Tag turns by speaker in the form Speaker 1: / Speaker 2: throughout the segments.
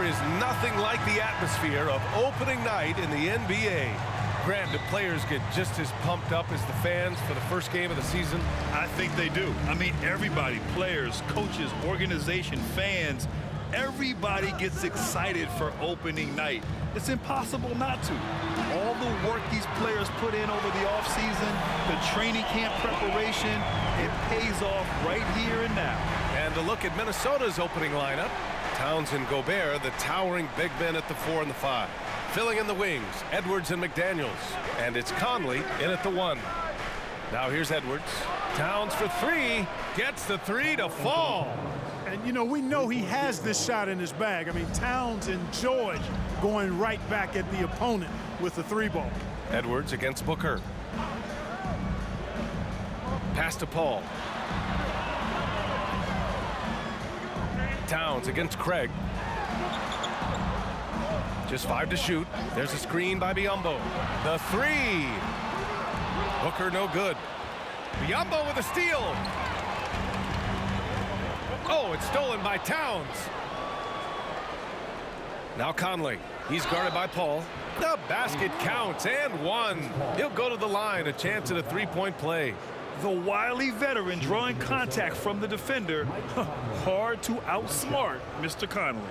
Speaker 1: is nothing like the atmosphere of opening night in the NBA. Grant, the players get just as pumped up as the fans for the first game of the season?
Speaker 2: I think they do. I mean, everybody, players, coaches, organization, fans, everybody gets excited for opening night. It's impossible not to. All the work these players put in over the offseason, the training camp preparation, it pays off right here and now.
Speaker 1: And to look at Minnesota's opening lineup, Towns and Gobert, the towering big men at the 4 and the 5. Filling in the wings, Edwards and McDaniels. And it's Conley in at the 1. Now here's Edwards. Towns for 3. Gets the 3 to fall.
Speaker 3: And, you know, we know he has this shot in his bag. I mean, Towns enjoys going right back at the opponent with the 3-ball.
Speaker 1: Edwards against Booker. Pass to Paul. Towns against Craig. Just 5 to shoot. There's a screen by Biyombo. The 3. Booker no good. Biyombo with a steal. Oh, it's stolen by Towns. Now Conley. He's guarded by Paul. The basket counts and 1. He'll go to the line. A chance at a 3-point play.
Speaker 2: The wily veteran drawing contact from the defender. Hard to outsmart Mr. Conley.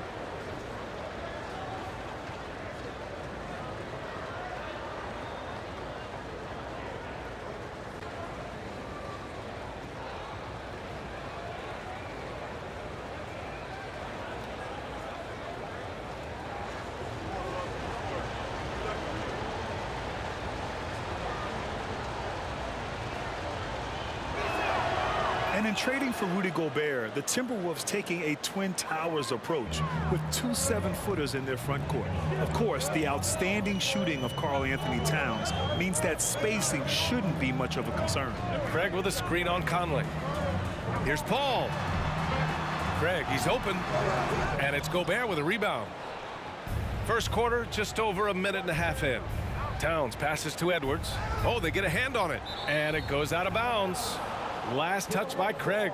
Speaker 2: And in trading for Rudy Gobert, the Timberwolves taking a Twin Towers approach with 2 7-footers in their front court. Of course, the outstanding shooting of Karl-Anthony Towns means that spacing shouldn't be much of a concern.
Speaker 1: Craig with a screen on Conley. Here's Paul. Craig, he's open. And it's Gobert with a rebound. First quarter, just over a minute and a half in. Towns passes to Edwards. Oh, they get a hand on it. And it goes out of bounds. Last touch by Craig.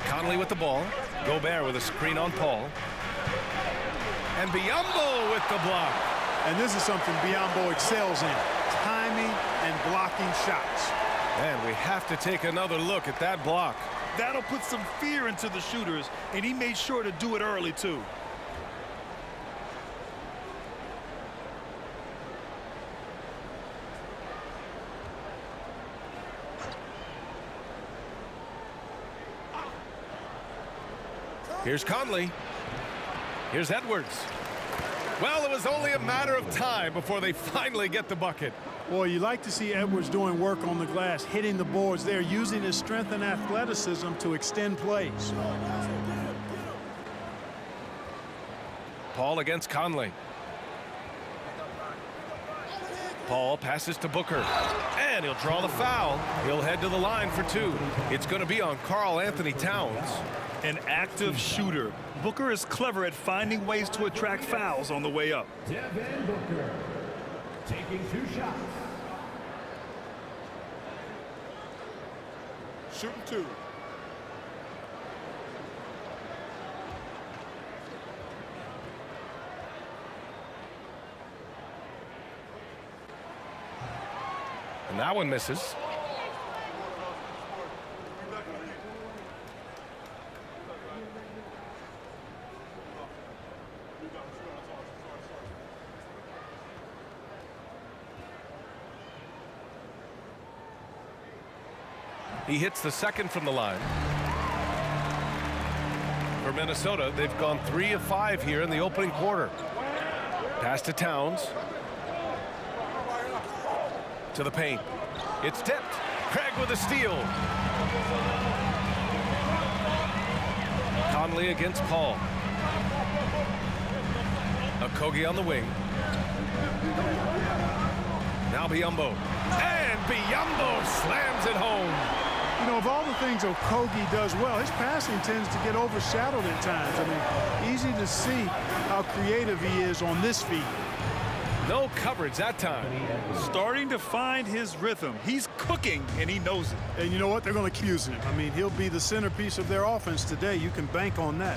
Speaker 1: Conley with the ball. Gobert with a screen on Paul. And Biyombo with the block.
Speaker 3: And this is something Biyombo excels in. Timing and blocking shots.
Speaker 1: And we have to take another look at that block.
Speaker 2: That'll put some fear into the shooters, and he made sure to do it early, too.
Speaker 1: Here's Conley. Here's Edwards. Well, it was only a matter of time before they finally get the bucket.
Speaker 3: Boy, you like to see Edwards doing work on the glass, hitting the boards there, using his strength and athleticism to extend plays.
Speaker 1: Paul against Conley. Paul passes to Booker. And he'll draw the foul. He'll head to the line for 2. It's going to be on Karl-Anthony Towns.
Speaker 2: An active shooter. Booker is clever at finding ways to attract fouls on the way up.
Speaker 4: Devin Booker taking 2 shots.
Speaker 3: Shooting 2.
Speaker 1: And that one misses. He hits the second from the line. For Minnesota, they've gone 3 of 5 here in the opening quarter. Pass to Towns. To the paint. It's tipped. Craig with a steal. Conley against Paul. Okogie on the wing. Now Biyombo. And Biyombo slams it home.
Speaker 3: You know, of all the things Okogie does well, his passing tends to get overshadowed at times. I mean, easy to see how creative he is on this feed.
Speaker 1: No coverage that time.
Speaker 2: Starting to find his rhythm. He's cooking, and he knows it.
Speaker 3: And you know what? They're going to use him. I mean, he'll be the centerpiece of their offense today. You can bank on that.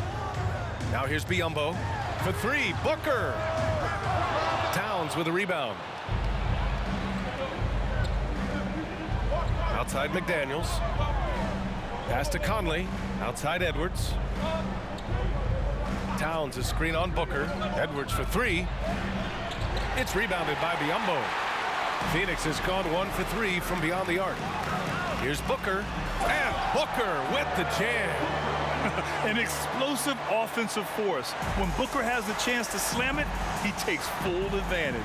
Speaker 1: Now here's Biyombo for three. Booker. Towns with a rebound. Outside McDaniels. Pass to Conley. Outside Edwards. Towns a screen on Booker. Edwards for three. It's rebounded by Biyombo. Phoenix has gone 1 for 3 from beyond the arc. Here's Booker. And Booker with the jam.
Speaker 2: An explosive offensive force. When Booker has the chance to slam it, he takes full advantage.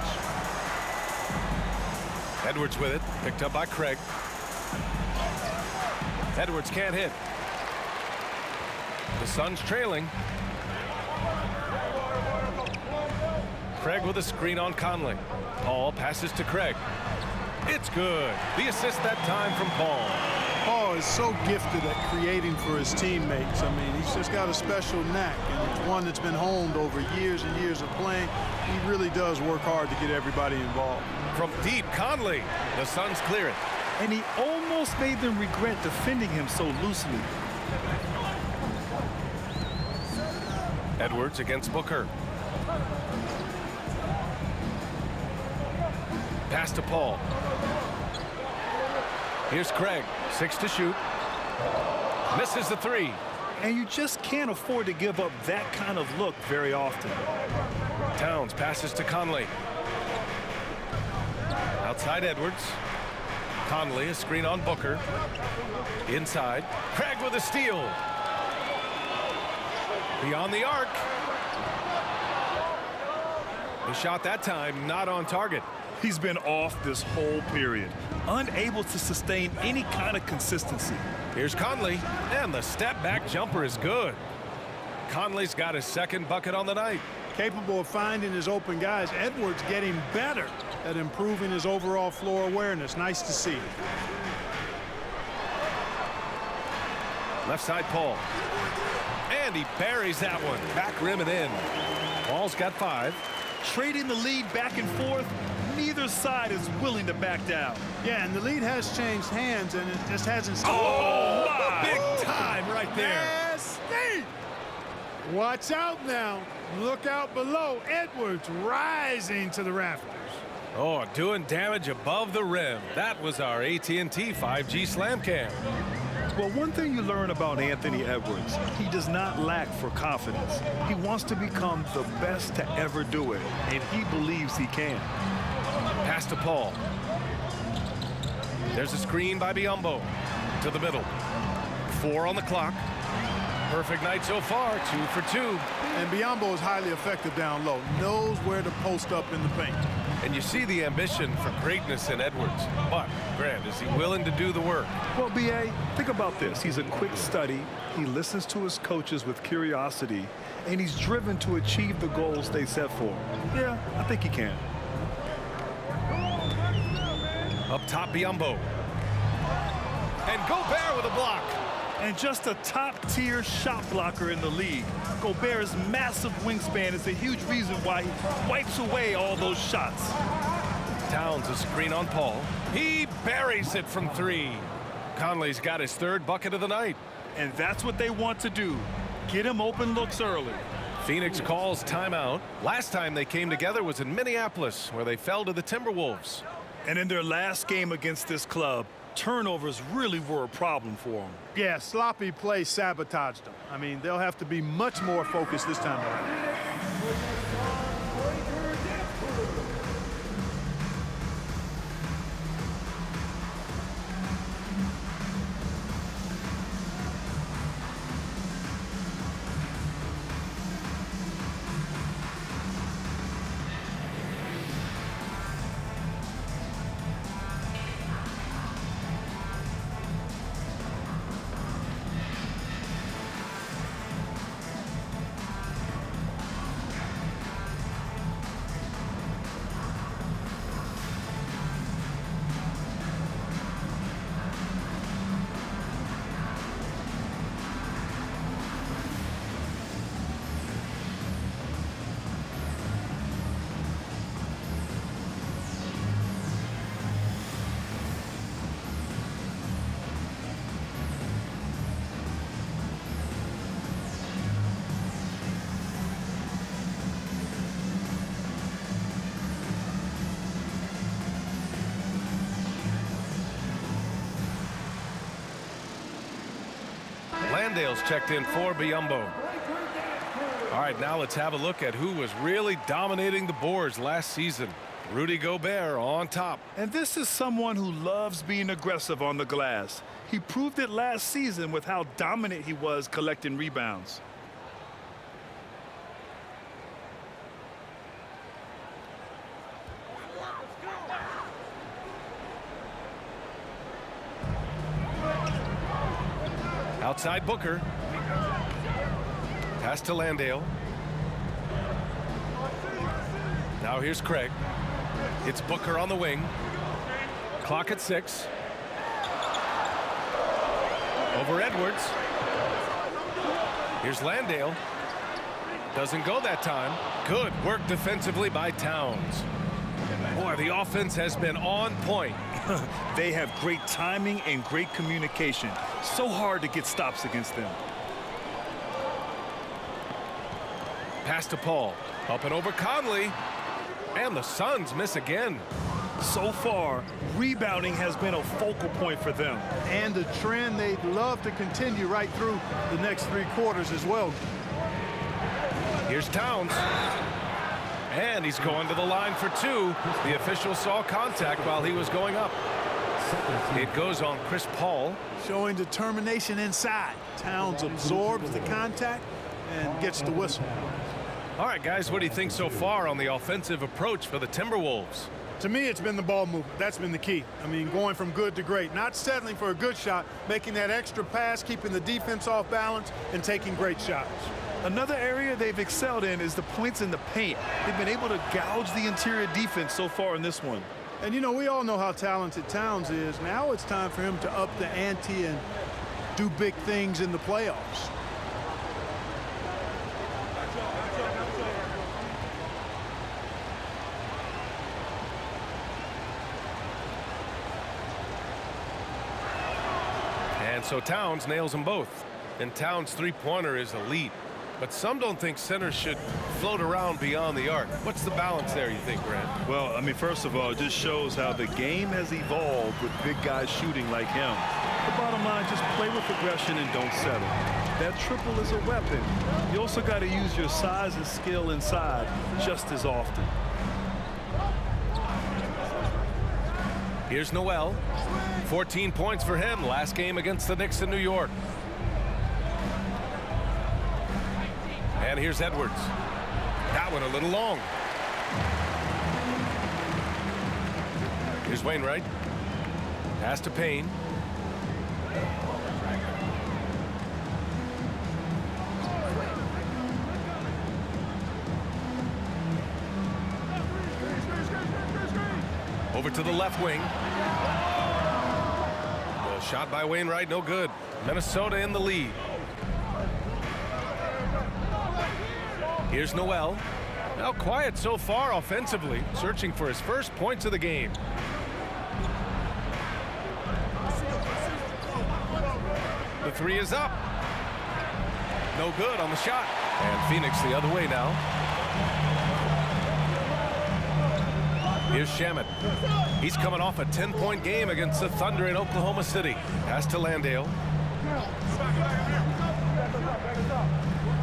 Speaker 1: Edwards with it. Picked up by Craig. Edwards can't hit. The Suns trailing. Craig with a screen on Conley. Paul passes to Craig. It's good. The assist that time from Paul.
Speaker 3: Paul is so gifted at creating for his teammates. I mean, he's just got a special knack, and it's one that's been honed over years and years of playing. He really does work hard to get everybody involved.
Speaker 1: From deep, Conley. The Suns clear it.
Speaker 2: And he almost made them regret defending him so loosely.
Speaker 1: Edwards against Booker. Pass to Paul. Here's Craig. 6 to shoot. Misses the three.
Speaker 2: And you just can't afford to give up that kind of look very often.
Speaker 1: Towns passes to Conley. Outside Edwards. Conley, a screen on Booker. Inside. Craig with a steal. Beyond the arc. The shot that time not on target.
Speaker 2: He's been off this whole period, unable to sustain any kind of consistency.
Speaker 1: Here's Conley, and the step-back jumper is good. Conley's got his second bucket on the night.
Speaker 3: Capable of finding his open guys. Edwards getting better at improving his overall floor awareness. Nice to see.
Speaker 1: Left side, Paul. And he buries that one. Back rim and in. Paul's got 5.
Speaker 2: Trading the lead back and forth, neither side is willing to back down.
Speaker 3: Yeah, and the lead has changed hands, and it just hasn't.
Speaker 1: Oh, my! Big time right there.
Speaker 3: Nasty! Watch out now. Look out below. Edwards rising to the rafters.
Speaker 1: Oh, doing damage above the rim. That was our AT&T 5G Slam Cam.
Speaker 2: Well, one thing you learn about Anthony Edwards, he does not lack for confidence. He wants to become the best to ever do it, and he believes he can.
Speaker 1: Pass to Paul. There's a screen by Biyombo. To the middle. 4 on the clock. Perfect night so far, 2 for 2.
Speaker 3: And Biyombo is highly effective down low. Knows where to post up in the paint.
Speaker 1: And you see the ambition for greatness in Edwards. But, Grant, is he willing to do the work?
Speaker 2: Well, B.A., think about this. He's a quick study. He listens to his coaches with curiosity, and he's driven to achieve the goals they set for him. Yeah, I think he can.
Speaker 1: Up top, Biyombo. And Gobert with a block.
Speaker 2: And just a top-tier shot blocker in the league. Gobert's massive wingspan is a huge reason why he wipes away all those shots.
Speaker 1: Towns a screen on Paul. He buries it from 3. Conley's got his 3rd bucket of the night.
Speaker 2: And that's what they want to do. Get him open looks early.
Speaker 1: Phoenix calls timeout. Last time they came together was in Minneapolis, where they fell to the Timberwolves.
Speaker 2: And in their last game against this club, turnovers really were a problem for them.
Speaker 3: Yeah, sloppy play sabotaged them. I mean, they'll have to be much more focused this time around.
Speaker 1: Landale's checked in for Biyombo. All right, now let's have a look at who was really dominating the boards last season. Rudy Gobert on top.
Speaker 2: And this is someone who loves being aggressive on the glass. He proved it last season with how dominant he was collecting rebounds.
Speaker 1: Outside Booker. Pass to Landale. Now here's Craig. It's Booker on the wing. Clock at 6. Over Edwards. Here's Landale. Doesn't go that time. Good work defensively by Towns. Boy, the offense has been on point.
Speaker 2: They have great timing and great communication. So hard to get stops against them.
Speaker 1: Pass to Paul. Up and over Conley. And the Suns miss again.
Speaker 2: So far, rebounding has been a focal point for them.
Speaker 3: And a trend they'd love to continue right through the next 3 quarters as well.
Speaker 1: Here's Towns. And he's going to the line for 2. The official saw contact while he was going up. It goes on Chris Paul.
Speaker 3: Showing determination inside. Towns absorbs the contact and gets the whistle.
Speaker 1: All right, guys, what do you think so far on the offensive approach for the Timberwolves?
Speaker 3: To me, it's been the ball movement. That's been the key. I mean, going from good to great. Not settling for a good shot, making that extra pass, keeping the defense off balance, and taking great shots.
Speaker 2: Another area they've excelled in is the points in the paint. They've been able to gouge the interior defense so far in this one.
Speaker 3: And, you know, we all know how talented Towns is. Now it's time for him to up the ante and do big things in the playoffs.
Speaker 1: And so Towns nails them both. And Towns' three-pointer is elite. But some don't think centers should float around beyond the arc. What's the balance there, you think, Grant?
Speaker 2: Well, I mean, first of all, it just shows how the game has evolved with big guys shooting like him. The bottom line, just play with aggression and don't settle. That triple is a weapon. You also got to use your size and skill inside just as often.
Speaker 1: Here's Noel. 14 points for him last game against the Knicks in New York. And here's Edwards. That one a little long. Here's Wainwright. Pass to Payne. Over to the left wing. The shot by Wainwright, no good. Minnesota in the lead. Here's Noel. Now quiet so far offensively, searching for his first points of the game. The three is up. No good on the shot. And Phoenix the other way now. Here's Shamet. He's coming off a 10-point game against the Thunder in Oklahoma City. Pass to Landale.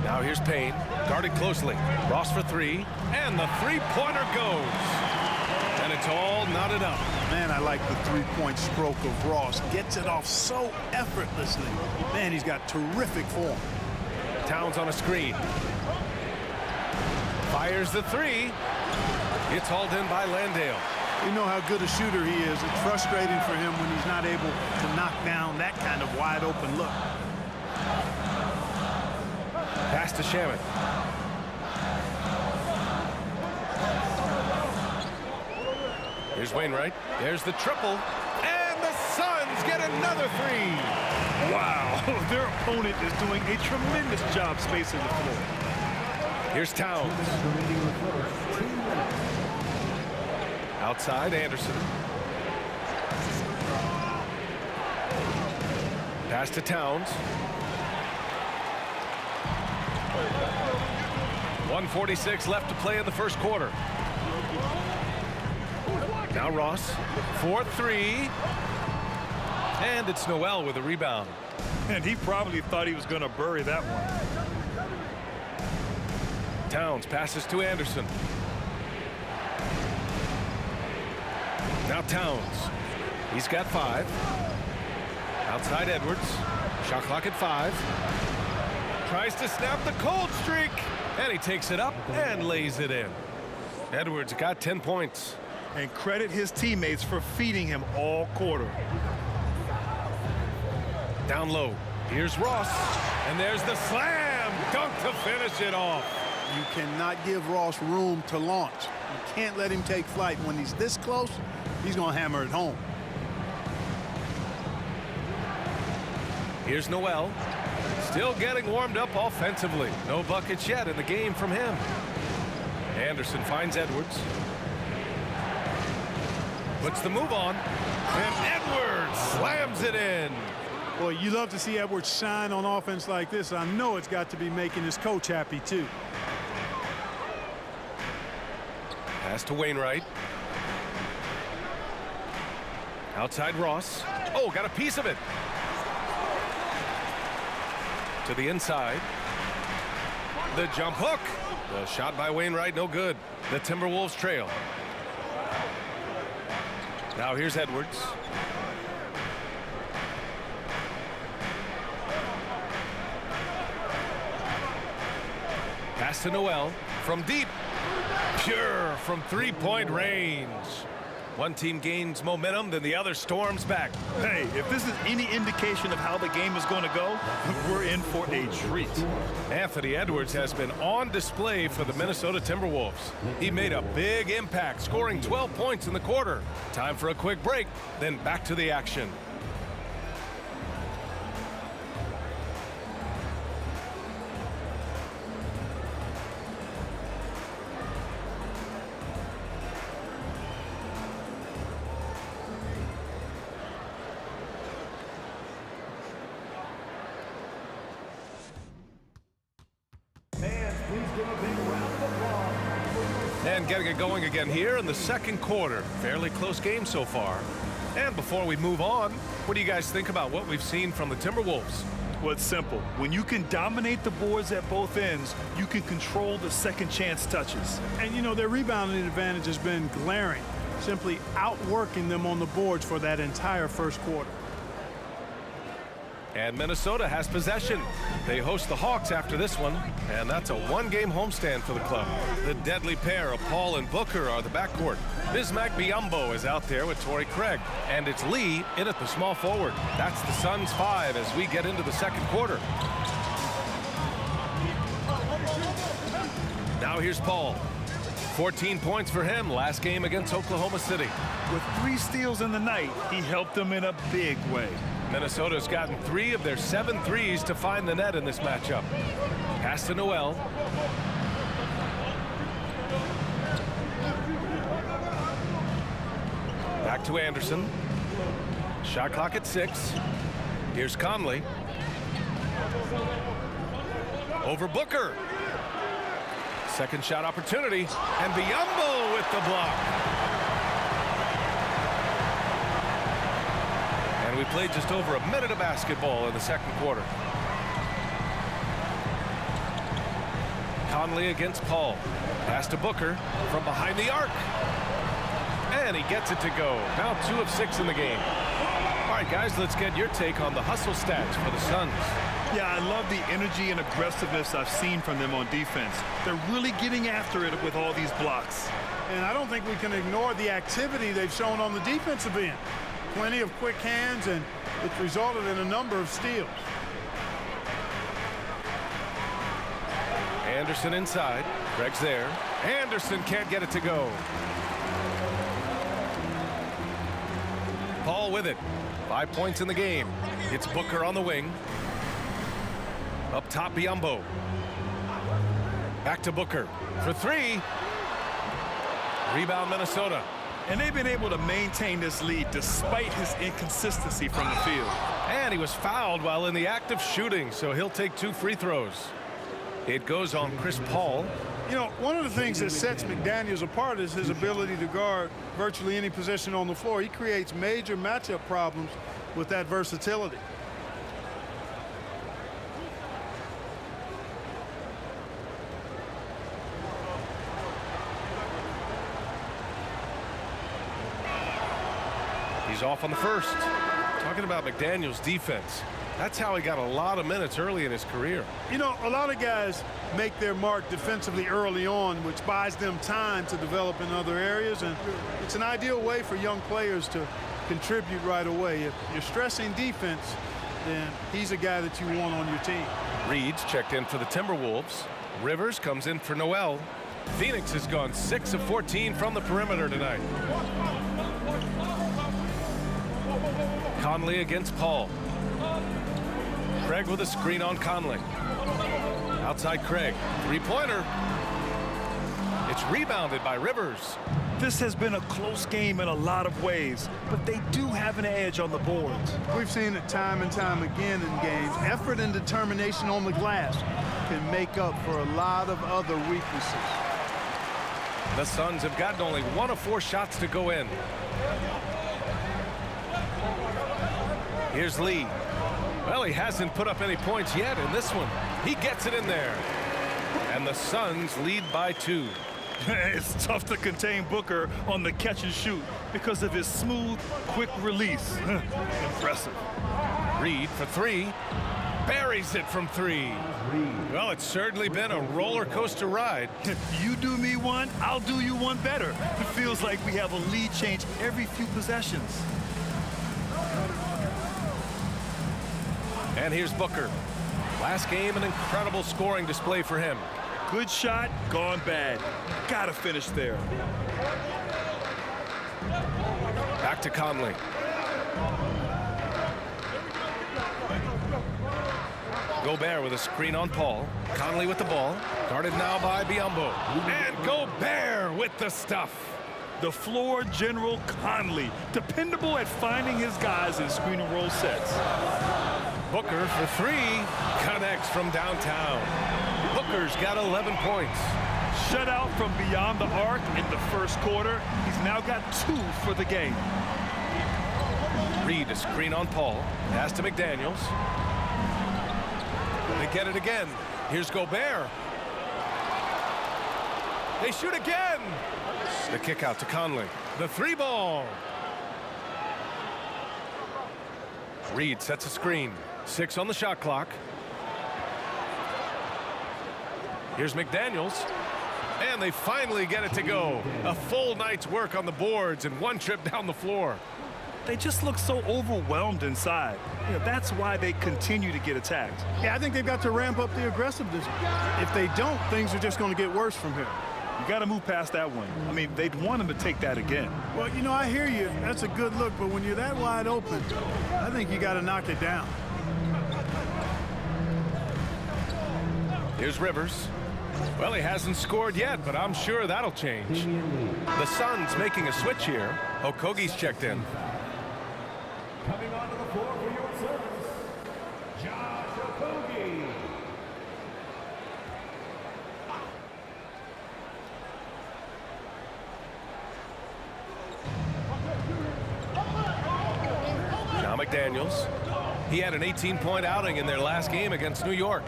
Speaker 1: Now here's Payne. Guarded closely. Ross for 3. And the three-pointer goes. And it's all knotted up.
Speaker 3: Man, I like the three-point stroke of Ross. Gets it off so effortlessly. Man, he's got terrific form.
Speaker 1: Towns on a screen. Fires the 3. It's hauled in by Landale.
Speaker 3: You know how good a shooter he is. It's frustrating for him when he's not able to knock down that kind of wide-open look.
Speaker 1: Pass to Shamet. Here's Wainwright. There's the triple. And the Suns get another 3.
Speaker 2: Wow, their opponent is doing a tremendous job spacing the floor.
Speaker 1: Here's Towns. Outside, Anderson. Pass to Towns. 1:46 left to play in the first quarter. Now Ross for 3. And it's Noel with a rebound.
Speaker 2: And he probably thought he was going to bury that one.
Speaker 1: Towns passes to Anderson. Now Towns. He's got 5. Outside Edwards. Shot clock at 5. Tries to snap the cold streak. And he takes it up and lays it in. Edwards got 10 points.
Speaker 2: And credit his teammates for feeding him all quarter.
Speaker 1: Down low. Here's Ross. And there's the slam dunk to finish it off.
Speaker 3: You cannot give Ross room to launch. You can't let him take flight. When he's this close, he's going to hammer it home.
Speaker 1: Here's Noel. Still getting warmed up offensively. No buckets yet in the game from him. Anderson finds Edwards. Puts the move on. And Edwards slams it in.
Speaker 3: Boy, you love to see Edwards shine on offense like this. I know it's got to be making his coach happy, too.
Speaker 1: Pass to Wainwright. Outside Ross. Oh, got a piece of it. To the inside. The jump hook. The shot by Wainwright, no good. The Timberwolves trail. Now here's Edwards. Pass to Noel from deep. Pure from three-point range. One team gains momentum, then the other storms back.
Speaker 2: Hey, if this is any indication of how the game is going to go, we're in for a treat.
Speaker 1: Anthony Edwards has been on display for the Minnesota Timberwolves. He made a big impact, scoring 12 points in the quarter. Time for a quick break, then back to the action. And getting it going again here in the second quarter. Fairly close game so far. And before we move on, what do you guys think about what we've seen from the Timberwolves?
Speaker 2: Well, it's simple. When you can dominate the boards at both ends, you can control the second chance touches.
Speaker 3: And, you know, their rebounding advantage has been glaring, simply outworking them on the boards for that entire first quarter.
Speaker 1: And Minnesota has possession. They host the Hawks after this one, and that's a one-game homestand for the club. The deadly pair of Paul and Booker are the backcourt. Bismack Biyombo is out there with Torrey Craig, and it's Lee in at the small forward. That's the Suns' 5 as we get into the second quarter. Now here's Paul. 14 points for him last game against Oklahoma City.
Speaker 2: With 3 steals in the night, he helped them in a big way.
Speaker 1: Minnesota's gotten 3 of their 7 threes to find the net in this matchup. Pass to Noel. Back to Anderson. Shot clock at 6. Here's Conley. Over Booker. Second shot opportunity. And Biyombo with the block. We played just over a minute of basketball in the second quarter. Conley against Paul. Pass to Booker from behind the arc. And he gets it to go. Now 2 of 6 in the game. All right, guys, let's get your take on the hustle stats for the Suns.
Speaker 2: Yeah, I love the energy and aggressiveness I've seen from them on defense. They're really getting after it with all these blocks.
Speaker 3: And I don't think we can ignore the activity they've shown on the defensive end. Plenty of quick hands, and it's resulted in a number of steals.
Speaker 1: Anderson inside. Greg's there. Anderson can't get it to go. Paul with it. 5 points in the game. It's Booker on the wing. Up top, Biyombo. Back to Booker for 3. Rebound, Minnesota.
Speaker 2: And they've been able to maintain this lead despite his inconsistency from the field.
Speaker 1: And he was fouled while in the act of shooting, so he'll take 2 free throws. It goes on Chris Paul.
Speaker 3: You know, one of the things that sets McDaniels apart is his ability to guard virtually any position on the floor. He creates major matchup problems with that versatility.
Speaker 1: He's off on the first. Talking about McDaniel's defense. That's how he got a lot of minutes early in his career.
Speaker 3: You know, a lot of guys make their mark defensively early on, which buys them time to develop in other areas, and it's an ideal way for young players to contribute right away. If you're stressing defense, then he's a guy that you want on your team.
Speaker 1: Reed's checked in for the Timberwolves. Rivers comes in for Noel. Phoenix has gone 6 of 14 from the perimeter tonight. Conley against Paul. Craig with a screen on Conley. Outside Craig. Three-pointer. It's rebounded by Rivers.
Speaker 2: This has been a close game in a lot of ways, but they do have an edge on the boards.
Speaker 3: We've seen it time and time again in games. Effort and determination on the glass can make up for a lot of other weaknesses.
Speaker 1: The Suns have gotten only 1 of 4 shots to go in. Here's Lee. Well, he hasn't put up any points yet in this one. He gets it in there. And the Suns lead by 2.
Speaker 2: It's tough to contain Booker on the catch and shoot because of his smooth, quick release. Impressive.
Speaker 1: Reed for 3. Buries it from 3. Well, it's certainly been a roller coaster ride.
Speaker 2: You do me one, I'll do you one better. It feels like we have a lead change every few possessions.
Speaker 1: And here's Booker. Last game, an incredible scoring display for him.
Speaker 2: Good shot, gone bad. Gotta finish there.
Speaker 1: Back to Conley. Gobert with a screen on Paul. Conley with the ball. Guarded now by Biyombo. And Gobert with the stuff.
Speaker 2: The floor general Conley, dependable at finding his guys in screen and roll sets.
Speaker 1: Booker for 3. Connects from downtown. Booker's got 11 points.
Speaker 2: Shutout from beyond the arc in the first quarter. He's now got 2 for the game.
Speaker 1: Reed a screen on Paul. Pass to McDaniels. They get it again. Here's Gobert. They shoot again. The kick out to Conley. The 3-ball. Reed sets a screen. 6 on the shot clock. Here's McDaniels. And they finally get it to go. A full night's work on the boards and 1 trip down the floor.
Speaker 2: They just look so overwhelmed inside. You know, that's why they continue to get attacked.
Speaker 3: Yeah, I think they've got to ramp up the aggressiveness. If they don't, things are just going to get worse from here.
Speaker 2: You got to move past that one. I mean, they'd want him to take that again.
Speaker 3: Well, you know, I hear you. That's a good look, but when you're that wide open, I think you got to knock it down.
Speaker 1: Here's Rivers. Well, he hasn't scored yet, but I'm sure that'll change. The Suns making a switch here. Okogie's checked in.
Speaker 4: Coming onto the floor for your service, Josh Okogie.
Speaker 1: Now McDaniels. He had an 18-point outing in their last game against New York.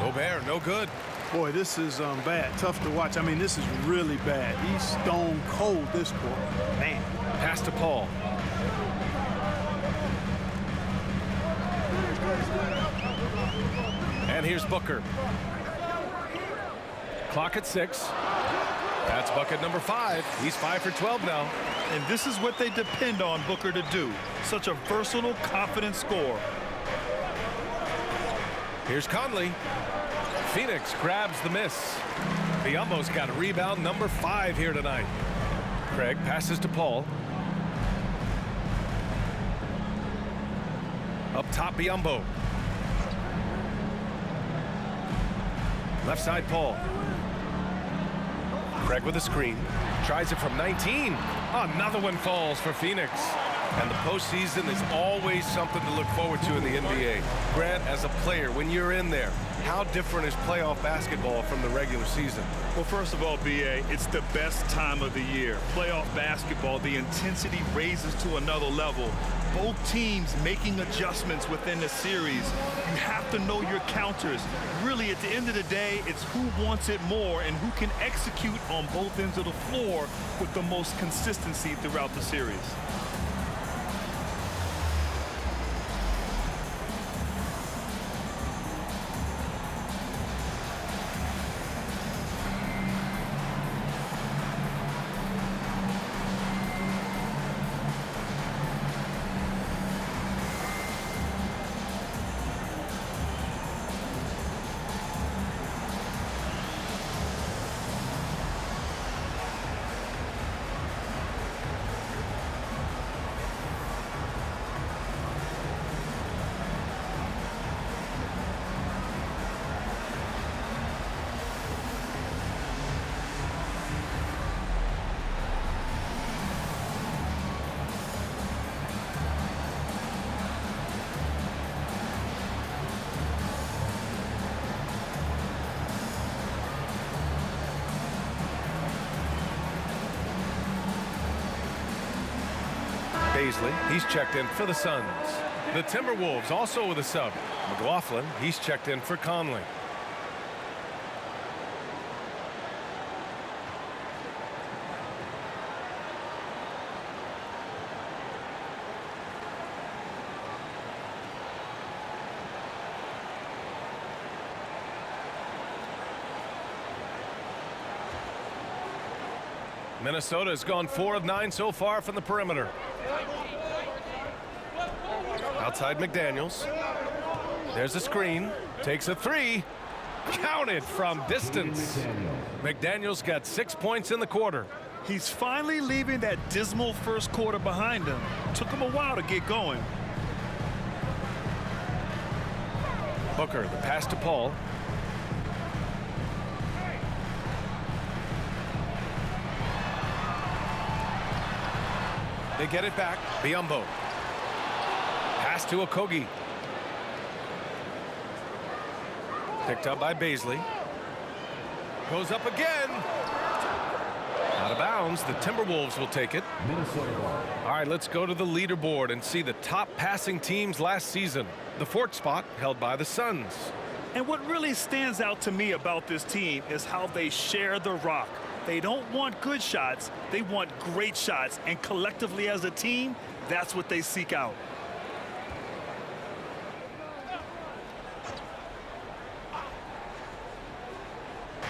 Speaker 1: Gobert, no good.
Speaker 3: Boy, this is bad. Tough to watch. I mean, this is really bad. He's stone cold this quarter. Man.
Speaker 1: Pass to Paul. And here's Booker. Clock at 6. That's bucket number 5. He's 5 for 12 now.
Speaker 2: And this is what they depend on Booker to do. Such a versatile, confident scorer.
Speaker 1: Here's Conley. Phoenix grabs the miss. Biyombo's got a rebound number 5 here tonight. Craig passes to Paul. Up top, Biyombo. Left side, Paul. Craig with a screen. Tries it from 19. Another one falls for Phoenix. And the postseason is always something to look forward to in the NBA. Grant, as a player, when you're in there, how different is playoff basketball from the regular season?
Speaker 2: Well, first of all, B.A., it's the best time of the year. Playoff basketball, the intensity raises to another level. Both teams making adjustments within the series. You have to know your counters. Really, at the end of the day, it's who wants it more and who can execute on both ends of the floor with the most consistency throughout the series.
Speaker 1: Paisley, he's checked in for the Suns. The Timberwolves also with a sub. McLaughlin, he's checked in for Conley. Minnesota has gone 4 of 9 so far from the perimeter. Outside McDaniels. There's a screen. Takes a three. Counted from distance. McDaniels got 6 points in the quarter.
Speaker 2: He's finally leaving that dismal first quarter behind him. Took him a while to get going.
Speaker 1: Booker, the pass to Paul. They get it back. Biyombo. Pass to Okogie. Picked up by Paisley. Goes up again. Out of bounds. The Timberwolves will take it. All right, let's go to the leaderboard and see the top passing teams last season. The 4th spot held by the Suns.
Speaker 2: And what really stands out to me about this team is how they share the rock. They don't want good shots, they want great shots, and collectively as a team, that's what they seek out.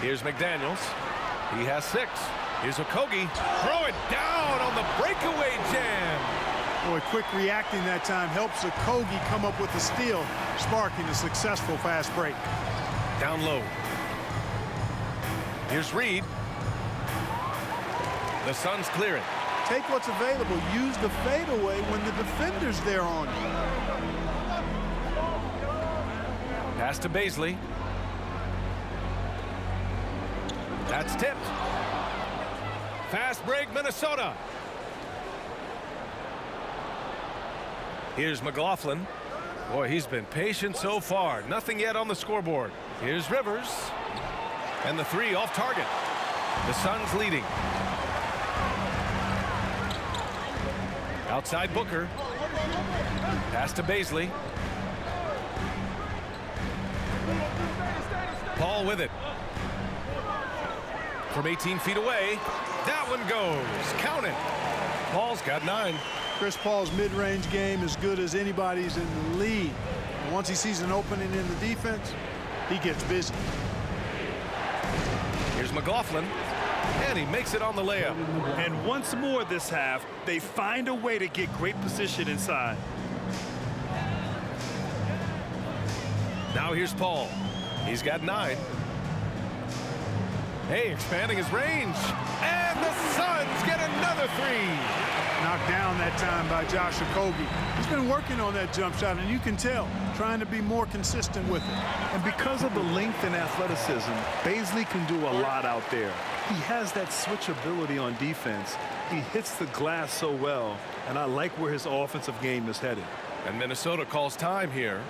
Speaker 1: Here's McDaniels. He has 6. Here's Okogie. Throw it down on the breakaway jam.
Speaker 3: Boy, quick reacting that time helps Okogie come up with a steal, sparking a successful fast break.
Speaker 1: Down low. Here's Reed. The Suns clear it.
Speaker 3: Take what's available. Use the fadeaway when the defender's there on you.
Speaker 1: Pass to Paisley. That's tipped. Fast break, Minnesota. Here's McLaughlin. Boy, he's been patient so far. Nothing yet on the scoreboard. Here's Rivers. And the 3 off target. The Suns leading. Outside Booker. Pass to Paisley. Paul with it. From 18 feet away. That one goes. Count it. Paul's got 9.
Speaker 3: Chris Paul's mid-range game is good as anybody's in the league. And once he sees an opening in the defense, he gets busy.
Speaker 1: Here's McLaughlin. And he makes it on the layup.
Speaker 2: And once more this half, they find a way to get great position inside.
Speaker 1: Now here's Paul. He's got 9. Hey, expanding his range. And the Suns get another 3.
Speaker 3: Knocked down that time by Josh Okogie. He's been working on that jump shot, and you can tell, trying to be more consistent with it.
Speaker 2: And because of the length and athleticism, Paisley can do a lot out there. He has that switchability on defense. He hits the glass so well, and I like where his offensive game is headed.
Speaker 1: And Minnesota calls time here.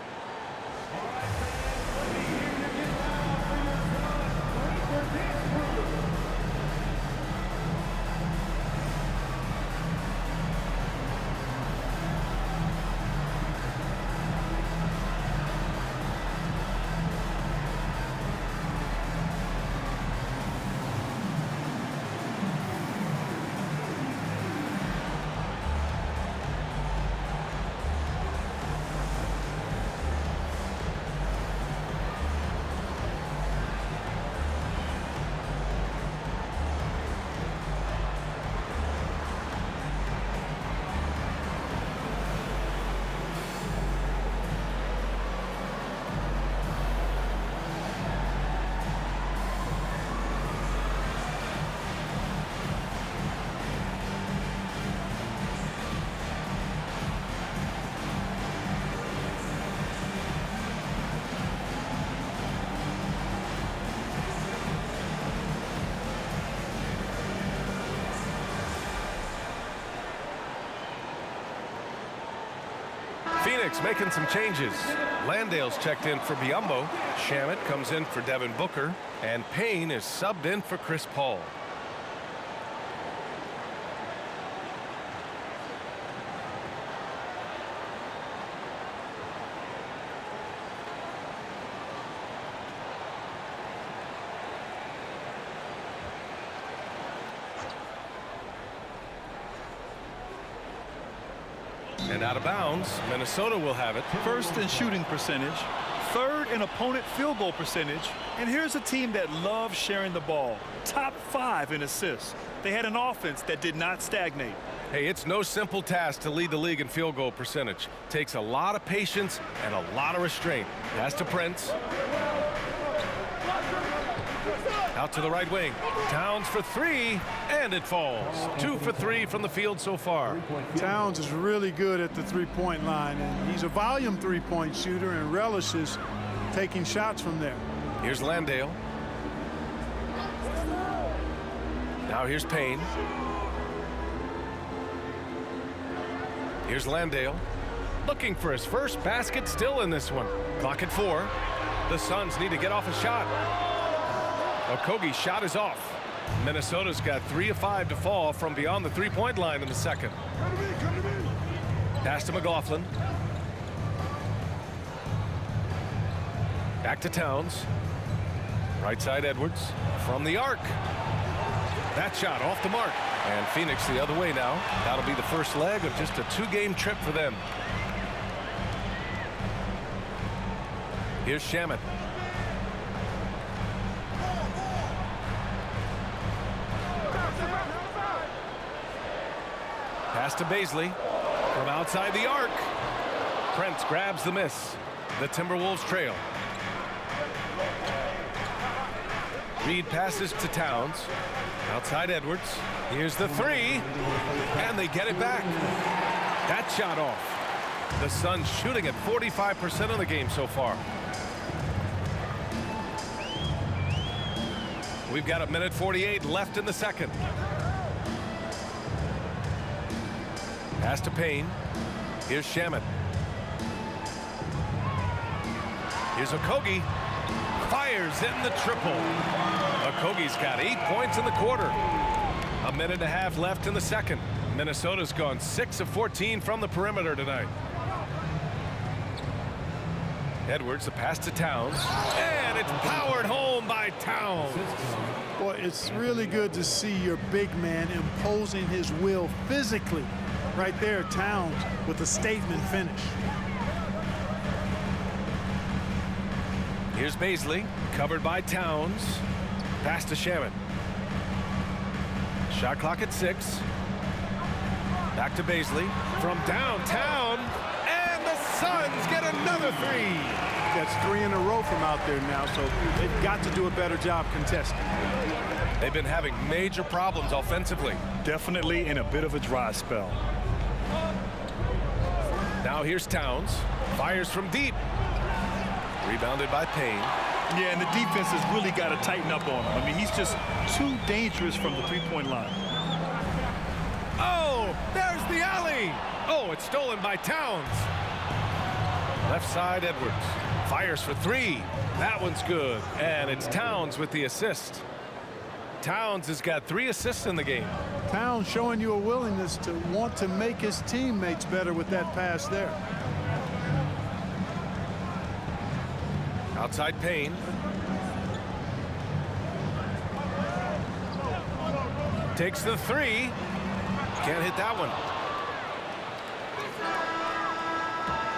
Speaker 1: Phoenix making some changes. Landale's checked in for Biyombo. Shamet comes in for Devin Booker. And Payne is subbed in for Chris Paul. And out of bounds, Minnesota will have it.
Speaker 2: First in shooting percentage, third in opponent field goal percentage, and here's a team that loves sharing the ball. Top 5 in assists. They had an offense that did not stagnate.
Speaker 1: Hey, it's no simple task to lead the league in field goal percentage. Takes a lot of patience and a lot of restraint. Pass to Prince. Out to the right wing. Towns for 3, and it falls. 2 for 3 from the field so far.
Speaker 3: Towns is really good at the three-point line, and he's a volume three-point shooter and relishes taking shots from there.
Speaker 1: Here's Landale. Now here's Payne. Here's Landale. Looking for his first basket still in this one. Clock at 4. The Suns need to get off a shot. Okogie's shot is off. Minnesota's got 3 of 5 to fall from beyond the three-point line in the second. Pass to McLaughlin. Back to Towns. Right side Edwards from the arc. That shot off the mark. And Phoenix the other way now. That'll be the first leg of just a 2-game trip for them. Here's Shamet. Pass to Baisley from outside the arc. Prince grabs the miss. The Timberwolves trail. Reed passes to Towns. Outside Edwards. Here's the 3. And they get it back. That shot off. The Suns shooting at 45% of the game so far. We've got 1:48 left in the second. Pass to Payne. Here's Shamet. Here's Okogie. Fires in the triple. Okogie's got 8 points in the quarter. 1.5 minutes left in the second. Minnesota's gone 6 of 14 from the perimeter tonight. Edwards, the pass to Towns. And it's powered home by Towns.
Speaker 3: Boy, it's really good to see your big man imposing his will physically. Right there, Towns with a statement finish.
Speaker 1: Here's Baisley, covered by Towns. Pass to Shamet. Shot clock at 6. Back to Baisley from downtown, and the Suns get another 3.
Speaker 3: That's 3 in a row from out there now, so they've got to do a better job contesting.
Speaker 1: They've been having major problems offensively.
Speaker 2: Definitely in a bit of a dry spell.
Speaker 1: Now here's Towns. Fires from deep. Rebounded by Payne.
Speaker 2: Yeah, and the defense has really got to tighten up on him. I mean, he's just too dangerous from the three-point line.
Speaker 1: Oh, there's the alley. Oh, it's stolen by Towns. Left side, Edwards. Fires for three. That one's good. And it's Towns with the assist. Towns has got 3 assists in the game.
Speaker 3: Towns showing you a willingness to want to make his teammates better with that pass there.
Speaker 1: Outside Payne. Takes the 3. Can't hit that one.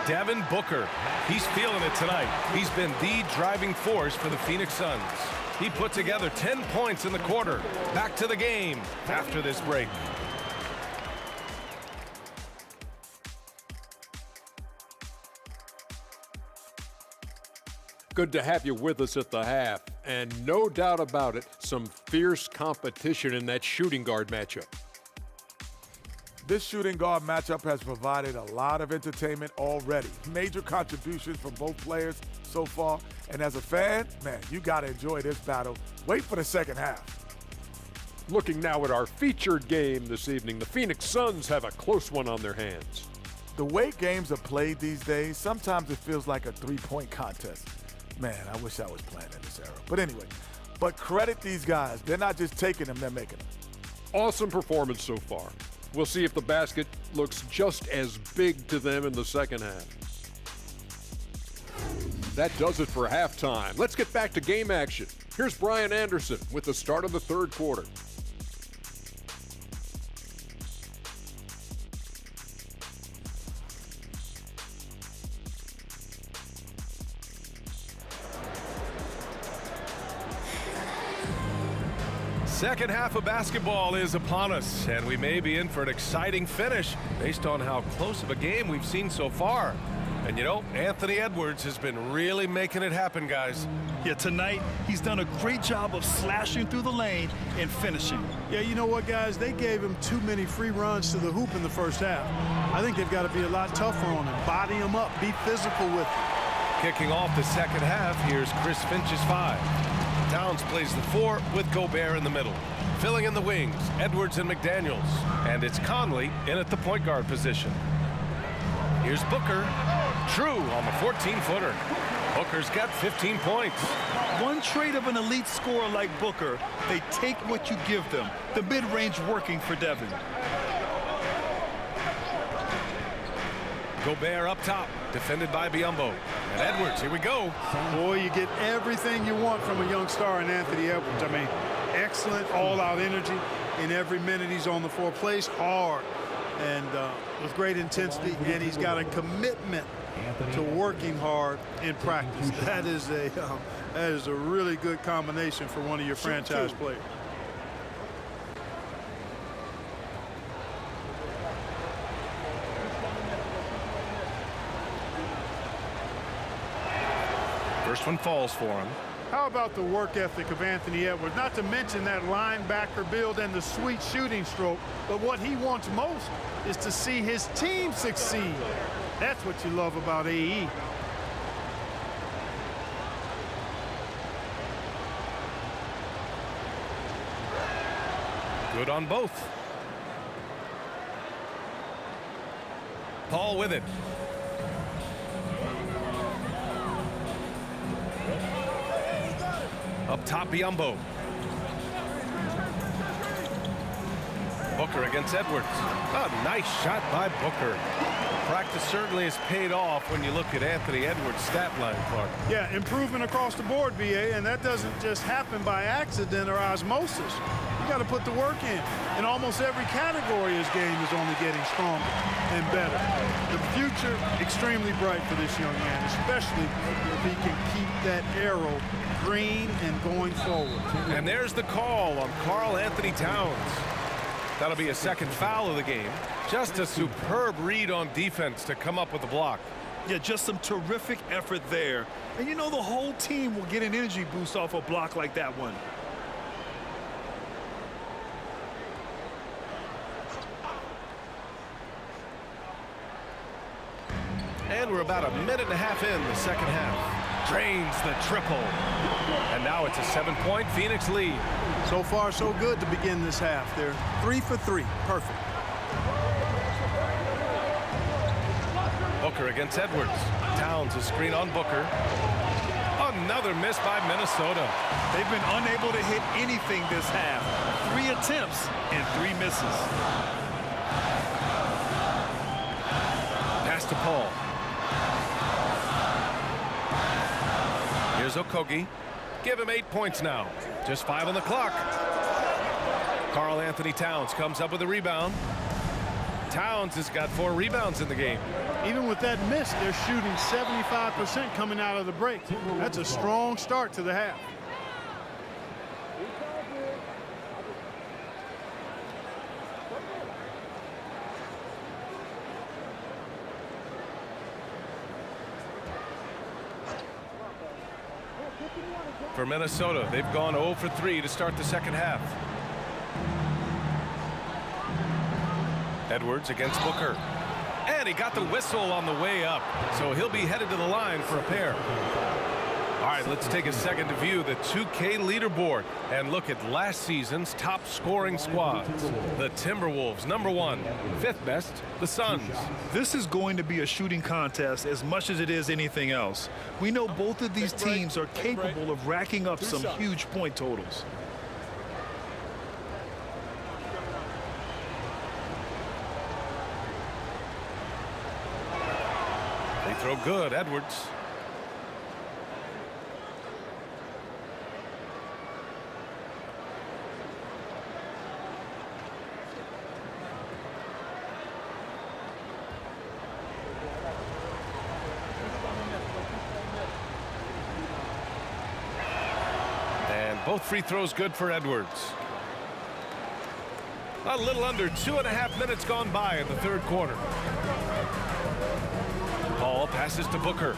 Speaker 1: Devin Booker. He's feeling it tonight. He's been the driving force for the Phoenix Suns. He put together 10 points in the quarter. Back to the game after this break.
Speaker 5: Good to have you with us at the half. And no doubt about it, some fierce competition in that shooting guard matchup.
Speaker 6: This shooting guard matchup has provided a lot of entertainment already. Major contributions from both players so far. And as a fan, man, you got to enjoy this battle. Wait for the second half.
Speaker 5: Looking now at our featured game this evening, the Phoenix Suns have a close one on their hands.
Speaker 6: The way games are played these days, sometimes it feels like a three-point contest. Man, I wish I was playing in this era. But anyway, but credit these guys. They're not just taking them, they're making them.
Speaker 5: Awesome performance so far. We'll see if the basket looks just as big to them in the second half. That does it for halftime. Let's get back to game action. Here's Brian Anderson with the start of the third quarter.
Speaker 1: Second half of basketball is upon us, and we may be in for an exciting finish based on how close of a game we've seen so far. And you know, Anthony Edwards has been really making it happen, guys.
Speaker 2: Yeah, tonight he's done a great job of slashing through the lane and finishing.
Speaker 3: Yeah, you know what, guys? They gave him too many free runs to the hoop in the first half. I think they've got to be a lot tougher on him. Body him up. Be physical with him.
Speaker 1: Kicking off the second half, here's Chris Finch's 5. Towns plays the 4 with Gobert in the middle. Filling in the wings, Edwards and McDaniels. And it's Conley in at the point guard position. Here's Booker. True on the 14-footer. Booker's got 15 points.
Speaker 2: One trait of an elite scorer like Booker, they take what you give them. The mid-range working for Devin.
Speaker 1: Gobert up top, defended by Biyombo. And Edwards, here we go.
Speaker 3: Boy, you get everything you want from a young star in Anthony Edwards. I mean, excellent all-out energy in every minute he's on the floor. Plays hard and with great intensity, and he's got a commitment to working hard in practice. That is a really good combination for one of your franchise players.
Speaker 1: First one falls for him.
Speaker 3: How about the work ethic of Anthony Edwards? Not to mention that linebacker build and the sweet shooting stroke, but what he wants most is to see his team succeed. That's what you love about AE.
Speaker 1: Good on both. Paul with it. Up top, Biyombo. Booker against Edwards. A nice shot by Booker. Practice certainly has paid off when you look at Anthony Edwards' stat line, Clark.
Speaker 3: Yeah, improvement across the board, BA, and that doesn't just happen by accident or osmosis. You got to put the work in. In almost every category, his game is only getting stronger and better. The future, extremely bright for this young man, especially if he can keep that arrow green and going forward.
Speaker 1: And there's the call on Karl Anthony Towns. That'll be a second foul of the game. Just a superb read on defense to come up with a block.
Speaker 2: Yeah, just some terrific effort there. And you know the whole team will get an energy boost off a block like that one.
Speaker 1: And we're about a minute and a half in the second half. drains the triple. And now it's a 7-point Phoenix lead.
Speaker 3: So far, so good to begin this half. They're 3 for 3. Perfect.
Speaker 1: Booker against Edwards. Towns a screen on Booker. Another miss by Minnesota.
Speaker 2: They've been unable to hit anything this half. 3 attempts and 3 misses.
Speaker 1: Pass to Paul. Here's Okogie. Give him 8 points now. Just 5 on the clock. Karl Anthony Towns comes up with a rebound. Towns has got 4 rebounds in the game.
Speaker 3: Even with that miss, they're shooting 75% coming out of the break. That's a strong start to the half.
Speaker 1: For Minnesota, they've gone 0 for 3 to start the second half. Edwards against Booker. And he got the whistle on the way up, so he'll be headed to the line for a pair. All right, let's take a second to view the 2K leaderboard and look at last season's top scoring squads. The Timberwolves, #1. 5th best, the Suns.
Speaker 2: This is going to be a shooting contest as much as it is anything else. We know both of these teams are capable of racking up some huge point totals.
Speaker 1: They throw good, Edwards. And both free throws good for Edwards. A little under 2.5 minutes gone by in the third quarter. Paul passes to Booker.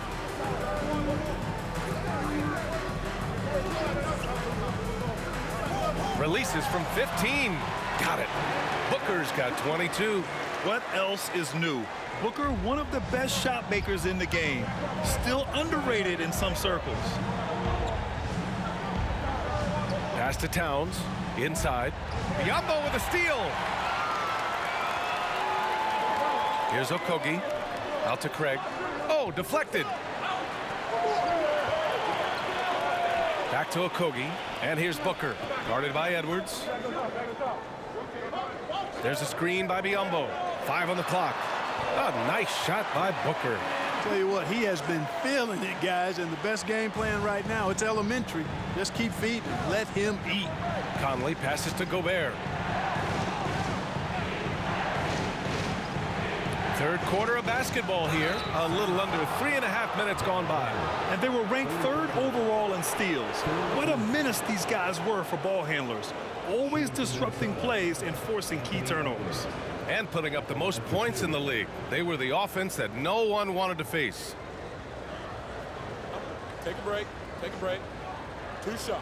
Speaker 1: Releases from 15. Got it. Booker's got 22.
Speaker 2: What else is new? Booker, one of the best shot makers in the game. Still underrated in some circles.
Speaker 1: Pass to Towns. Inside. Biyombo with a steal. Here's Okogie. Out to Craig. Oh, deflected. Back to Okogie. And here's Booker. Guarded by Edwards. There's a screen by Biyombo. 5 on the clock. A nice shot by Booker.
Speaker 3: Tell you what, he has been feeling it, guys, and the best game plan right now, it's elementary. Just keep feeding. Let him eat.
Speaker 1: Conley passes to Gobert. Third quarter of basketball here. A little under 3.5 minutes gone by.
Speaker 2: And they were ranked 3rd overall in steals. What a menace these guys were for ball handlers. Always disrupting plays and forcing key turnovers.
Speaker 1: And putting up the most points in the league. They were the offense that no one wanted to face.
Speaker 5: Take a break. Take a break. 2 shots.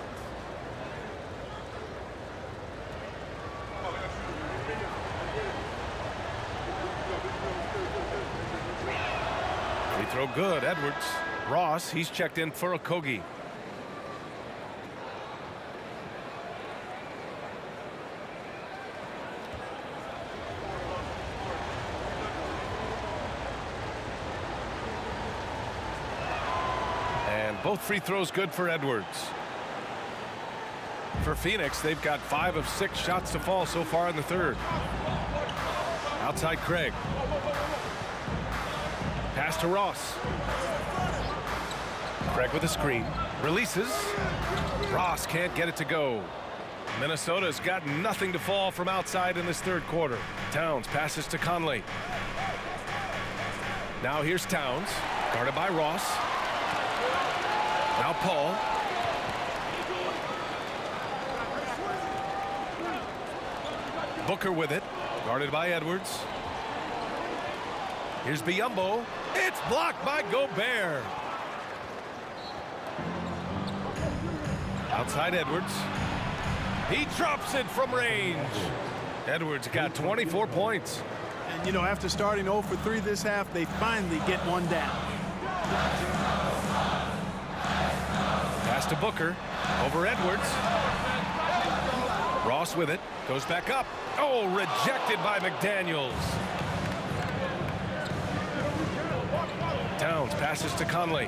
Speaker 1: Free throw good, Edwards. Ross, he's checked in for Okogie. And both free throws good for Edwards. For Phoenix, they've got 5 of 6 shots to fall so far in the third. Outside Craig. Pass to Ross. Craig with a screen. Releases. Ross can't get it to go. Minnesota's got nothing to fall from outside in this third quarter. Towns passes to Conley. Now here's Towns. Guarded by Ross. Now Paul. Booker with it. Guarded by Edwards. Here's Biyombo. It's blocked by Gobert. Outside Edwards. He drops it from range. Edwards got 24 points.
Speaker 3: And, you know, after starting 0 for 3 this half, they finally get one down.
Speaker 1: Pass to Booker. Over Edwards. Ross with it. Goes back up. Oh, rejected by McDaniels. Towns passes to Conley.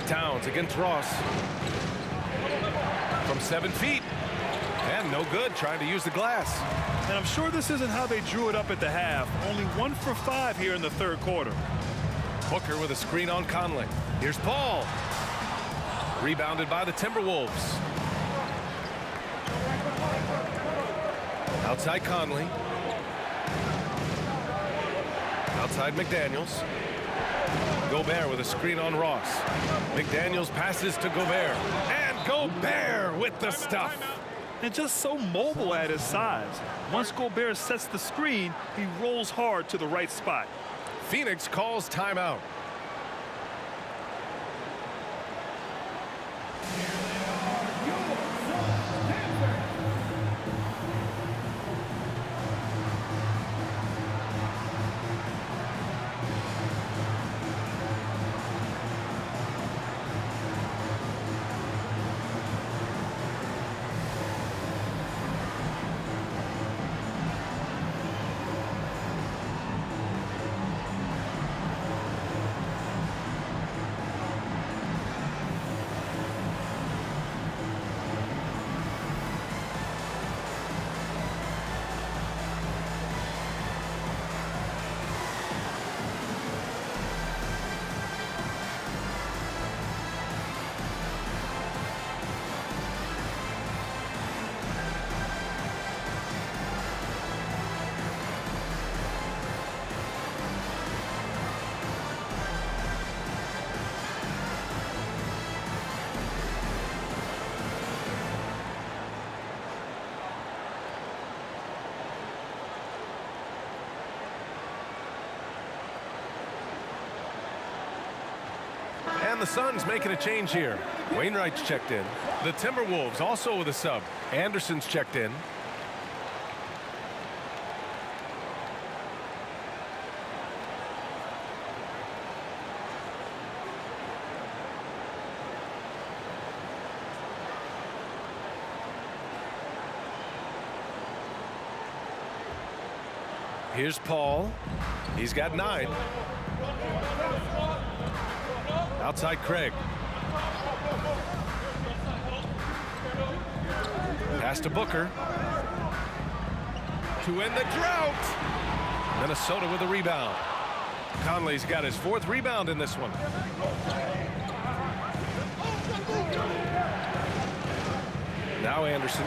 Speaker 1: Towns against Ross. From 7 feet. And no good, trying to use the glass.
Speaker 2: And I'm sure this isn't how they drew it up at the half. Only 1 for 5 here in the third quarter.
Speaker 1: Booker with a screen on Conley. Here's Paul. Rebounded by the Timberwolves. Outside Conley. Outside McDaniels. Gobert with a screen on Ross. McDaniels passes to Gobert. And Gobert with the stuff.
Speaker 2: And just so mobile at his size. Once Gobert sets the screen, he rolls hard to the right spot.
Speaker 1: Phoenix calls timeout. And the Suns making a change here. Wainwright's checked in. The Timberwolves also with a sub. Anderson's checked in. Here's Paul. He's got 9. Outside Craig. Pass to Booker. To end the drought. Minnesota with a rebound. Conley's got his 4th rebound in this one. Now Anderson.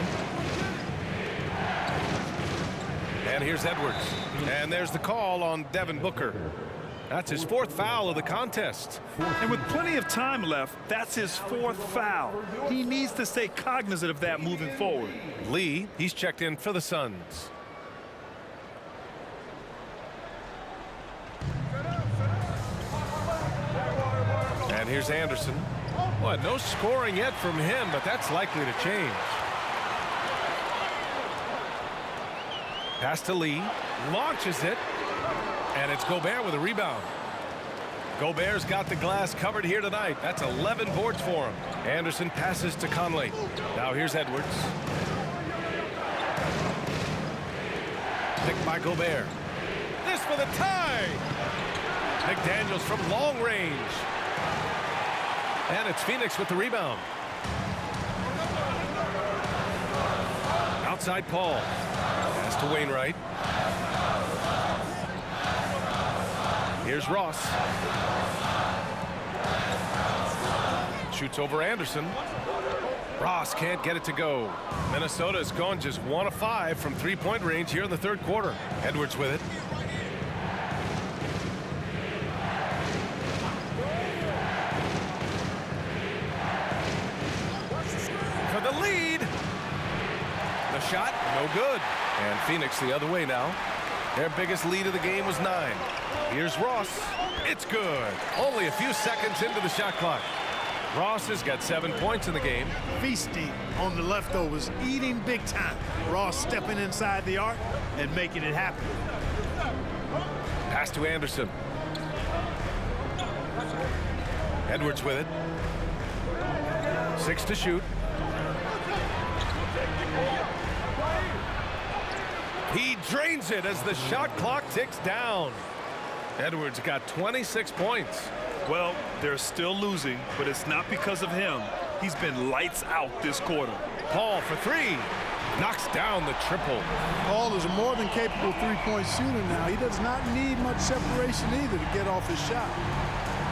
Speaker 1: And here's Edwards. And there's the call on Devin Booker. That's his 4th foul of the contest.
Speaker 2: And with plenty of time left, that's his 4th foul. He needs to stay cognizant of that moving forward.
Speaker 1: Lee, he's checked in for the Suns. And here's Anderson. Well, no scoring yet from him, but that's likely to change. Pass to Lee. Launches it. And it's Gobert with a rebound. Gobert's got the glass covered here tonight. That's 11 boards for him. Anderson passes to Conley. Now here's Edwards. Picked by Gobert. This for the tie. McDaniels from long range. And it's Phoenix with the rebound. Outside Paul. Pass to Wainwright. Here's Ross. Shoots over Anderson. Ross can't get it to go. Minnesota's gone just 1 of 5 from 3-point range here in the third quarter. Edwards with it. For the lead. The shot, no good. And Phoenix the other way now. Their biggest lead of the game was 9. Here's Ross. It's good. Only a few seconds into the shot clock. Ross has got 7 points in the game.
Speaker 3: Feasting on the leftovers, eating big time. Ross stepping inside the arc and making it happen.
Speaker 1: Pass to Anderson. Edwards with it. 6 to shoot. He drains it as the shot clock ticks down. Edwards got 26 points.
Speaker 2: Well, they're still losing, but it's not because of him. He's been lights out this quarter.
Speaker 1: Paul for 3. Knocks down the triple.
Speaker 3: Paul is a more than capable three-point shooter now. He does not need much separation either to get off his shot.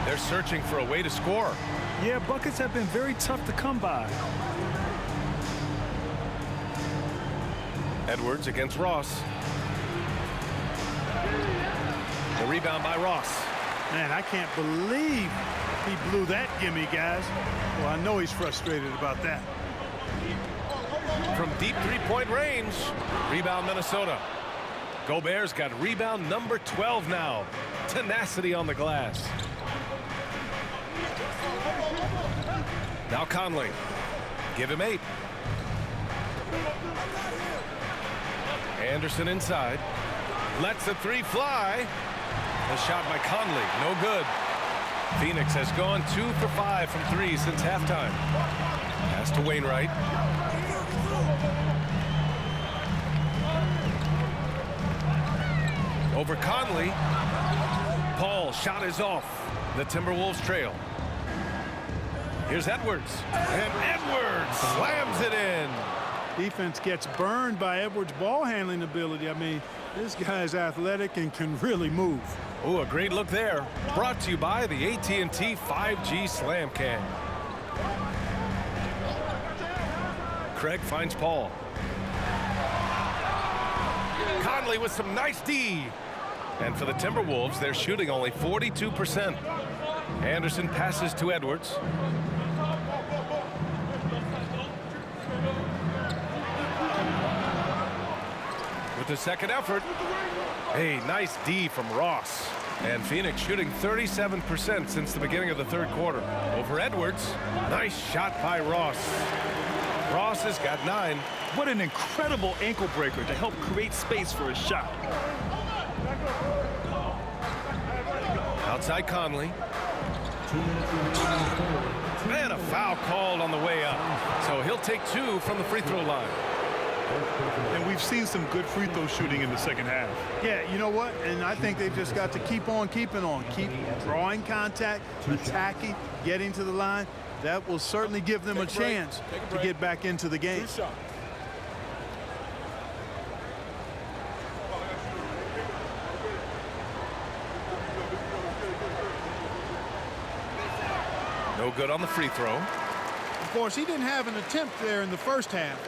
Speaker 1: They're searching for a way to score.
Speaker 7: Yeah, buckets have been very tough to come by.
Speaker 1: Edwards against Ross. The rebound by Ross.
Speaker 3: Man, I can't believe he blew that gimme, guys. Well, I know he's frustrated about that.
Speaker 1: From deep three-point range. Rebound Minnesota. Gobert's got rebound number 12 now. Tenacity on the glass. Now Conley. Give him 8. Anderson inside. Lets the 3 fly. The shot by Conley. No good. Phoenix has gone 2 for 5 from 3 since halftime. Pass to Wainwright. Over Conley. Paul shot is off. The Timberwolves trail. Here's Edwards. And Edwards slams it in.
Speaker 3: Defense gets burned by Edwards' ball handling ability. I mean, this guy's athletic and can really move.
Speaker 1: Oh, a great look there. Brought to you by the AT&T 5G Slam Cam. Craig finds Paul. Conley with some nice D. And for the Timberwolves, they're shooting only 42%. Anderson passes to Edwards. With the second effort, a nice D from Ross. And Phoenix shooting 37% since the beginning of the third quarter. Over Edwards, nice shot by Ross. Ross has got 9.
Speaker 2: What an incredible ankle breaker to help create space for a shot.
Speaker 1: Outside Conley. And a foul called on the way up. So he'll take 2 from the free throw line.
Speaker 2: And we've seen some good free throw shooting in the second half.
Speaker 3: Yeah, you know what? And I think they've just got to keep on keeping on. Keep drawing contact, attacking, getting to the line. That will certainly give them a chance to get back into the game.
Speaker 1: No good on the free throw.
Speaker 3: Of course, he didn't have an attempt there in the first half.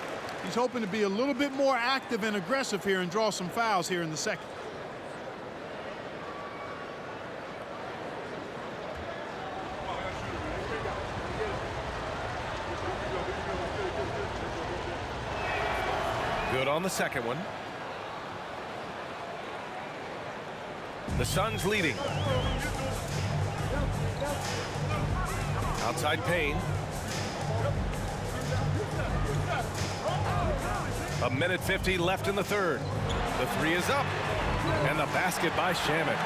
Speaker 3: He's hoping to be a little bit more active and aggressive here and draw some fouls here in the second.
Speaker 1: Good on the second one. The Suns leading. Outside Payne. A minute 50 left in the third. The 3 is up. And the basket by Shamet.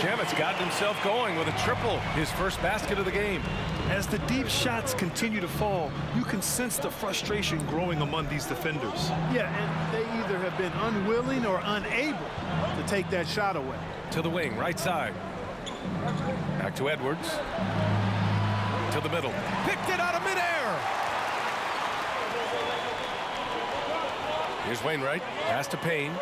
Speaker 1: Shamet's gotten himself going with a triple, his first basket of the game.
Speaker 2: As the deep shots continue to fall, you can sense the frustration growing among these defenders.
Speaker 3: Yeah, and they either have been unwilling or unable to take that shot away.
Speaker 1: To the wing, right side. Back to Edwards. To the middle. Picked it out of midair. Here's Wainwright. Pass to Payne.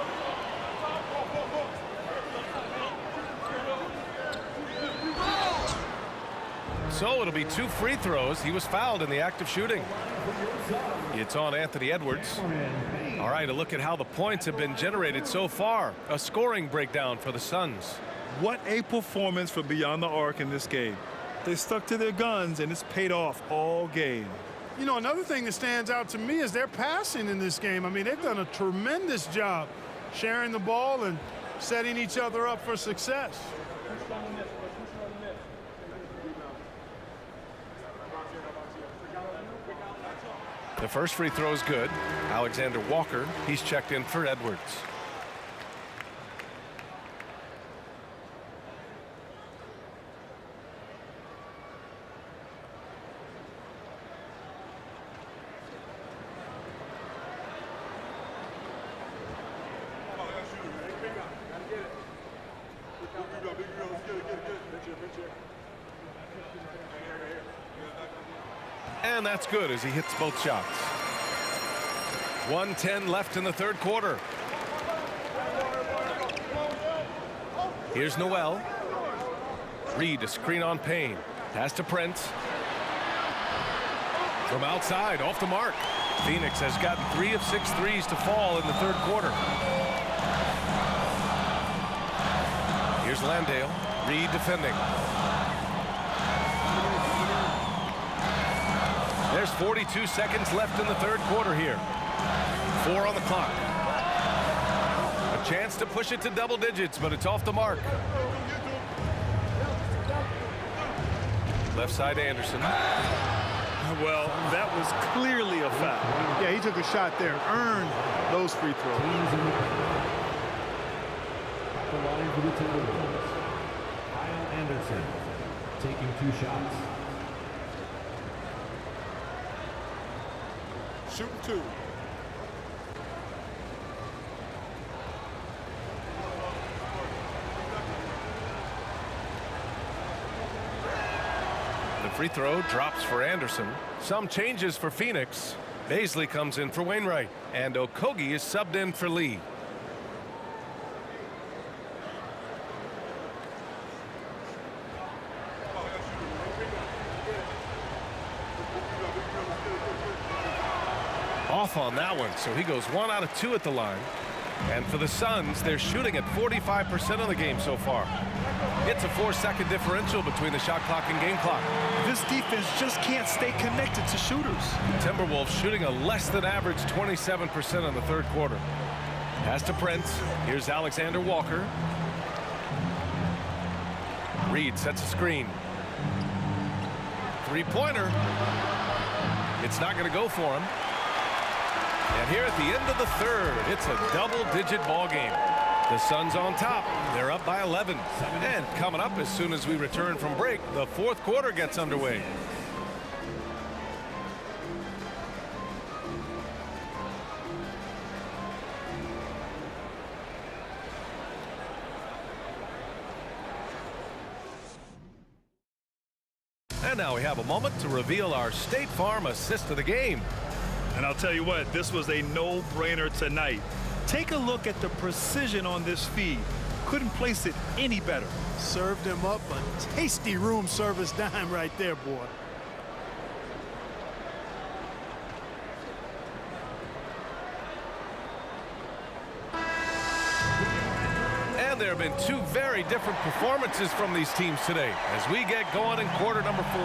Speaker 1: So it'll be 2 free throws. He was fouled in the act of shooting. It's on Anthony Edwards. All right, a look at how the points have been generated so far. A scoring breakdown for the Suns.
Speaker 2: What a performance from beyond the arc in this game. They stuck to their guns, and it's paid off all game.
Speaker 3: You know, another thing that stands out to me is their passing in this game. I mean, they've done a tremendous job sharing the ball and setting each other up for success.
Speaker 1: The first free throw is good. Alexander Walker, he's checked in for Edwards. And that's good as he hits both shots. 1:10 left in the third quarter. Here's Noel. Reed, a screen on Payne. Pass to Prince. From outside, off the mark. Phoenix has gotten 3 of 6 threes to fall in the third quarter. Here's Landale. Reed defending. There's 42 seconds left in the third quarter here. 4 on the clock. A chance to push it to double digits, but it's off the mark. Left side Anderson.
Speaker 7: Well, that was clearly a foul.
Speaker 3: Yeah, he took a shot there and earned those free throws.
Speaker 4: The line for the Timberwolves. Kyle Anderson taking 2 shots.
Speaker 6: Shooting 2.
Speaker 1: The free throw drops for Anderson. Some changes for Phoenix. Baisley comes in for Wainwright, and Okogie is subbed in for Lee. Off on that one, so he goes 1 out of 2 at the line. And for the Suns, they're shooting at 45% of the game so far. It's a 4-second differential between the shot clock and game clock.
Speaker 7: This defense just can't stay connected to shooters.
Speaker 1: Timberwolves shooting a less than average 27% in the third quarter. Pass to Prince. Here's Alexander Walker. Reed sets a screen. Three-pointer. It's not going to go for him. And here at the end of the third, it's a double-digit ball game. The Suns on top. They're up by 11. And coming up as soon as we return from break, the fourth quarter gets underway. And now we have a moment to reveal our State Farm assist of the game.
Speaker 2: And I'll tell you what, this was a no-brainer tonight. Take a look at the precision on this feed. Couldn't place it any better.
Speaker 3: Served him up a tasty room service dime right there, boy.
Speaker 1: And there have been 2 very different performances from these teams today as we get going in quarter number 4.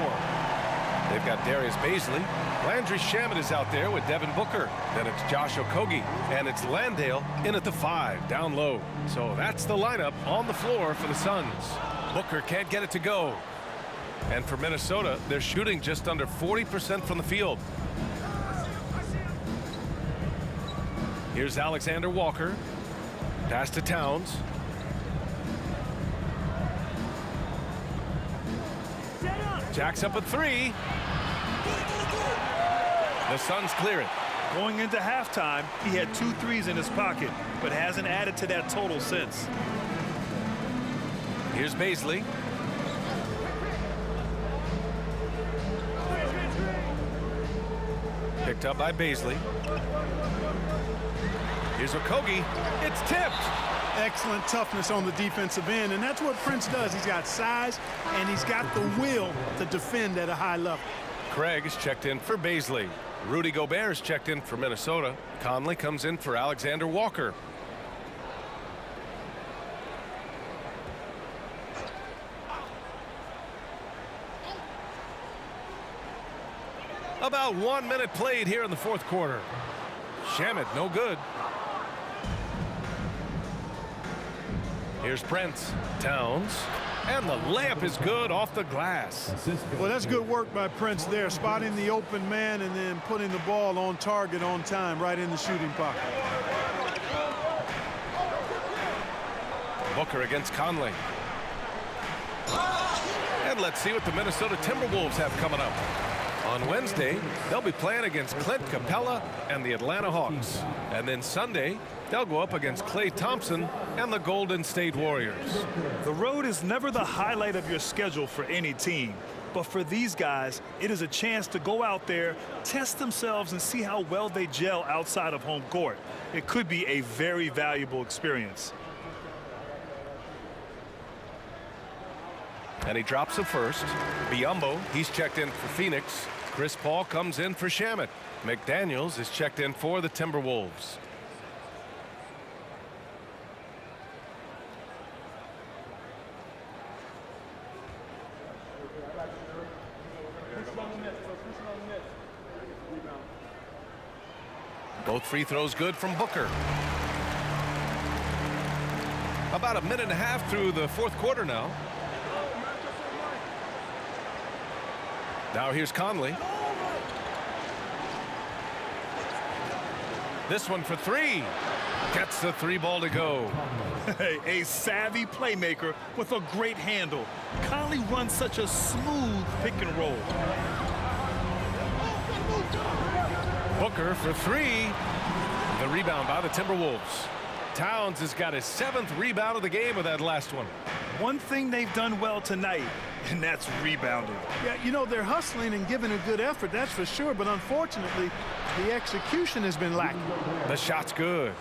Speaker 1: They've got Darius Baisley. Landry Shamet is out there with Devin Booker. Then it's Josh Okogie. And it's Landale in at the 5, down low. So that's the lineup on the floor for the Suns. Booker can't get it to go. And for Minnesota, they're shooting just under 40% from the field. Here's Alexander Walker. Pass to Towns. Jacks up a 3. The Suns clear it.
Speaker 2: Going into halftime, he had 2 threes in his pocket, but hasn't added to that total since.
Speaker 1: Here's Baisley. Picked up by Baisley. Here's Okogie. It's tipped.
Speaker 3: Excellent toughness on the defensive end, and that's what Prince does. He's got size, and he's got the will to defend at a high level.
Speaker 1: Craig is checked in for Baisley. Rudy Gobert is checked in for Minnesota. Conley comes in for Alexander Walker. About 1 minute played here in the fourth quarter. Shamet, no good. Here's Prince. Towns. And the layup is good off the glass.
Speaker 3: Well, that's good work by Prince there, spotting the open man and then putting the ball on target on time right in the shooting pocket.
Speaker 1: Booker against Conley. And let's see what the Minnesota Timberwolves have coming up. On Wednesday, they'll be playing against Clint Capella and the Atlanta Hawks. And then Sunday, they'll go up against Klay Thompson and the Golden State Warriors.
Speaker 2: The road is never the highlight of your schedule for any team,
Speaker 7: But for these guys, it is a chance to go out there, test themselves, and see how well they gel outside of home court. It could be a very valuable experience.
Speaker 1: And he drops the first. Biyombo, he's checked in for Phoenix. Chris Paul comes in for Shamet. McDaniels is checked in for the Timberwolves. Both free throws good from Booker. About a minute and a half through the fourth quarter now. Now here's Conley. This one for three. Gets the three ball to go.
Speaker 7: A savvy playmaker with a great handle. Conley runs such a smooth pick and roll.
Speaker 1: Booker for three. The rebound by the Timberwolves. Towns has got his 7th rebound of the game with that last one.
Speaker 7: One thing they've done well tonight, and that's rebounding.
Speaker 3: Yeah, you know, they're hustling and giving a good effort, that's for sure, but unfortunately, the execution has been lacking.
Speaker 1: The shot's good.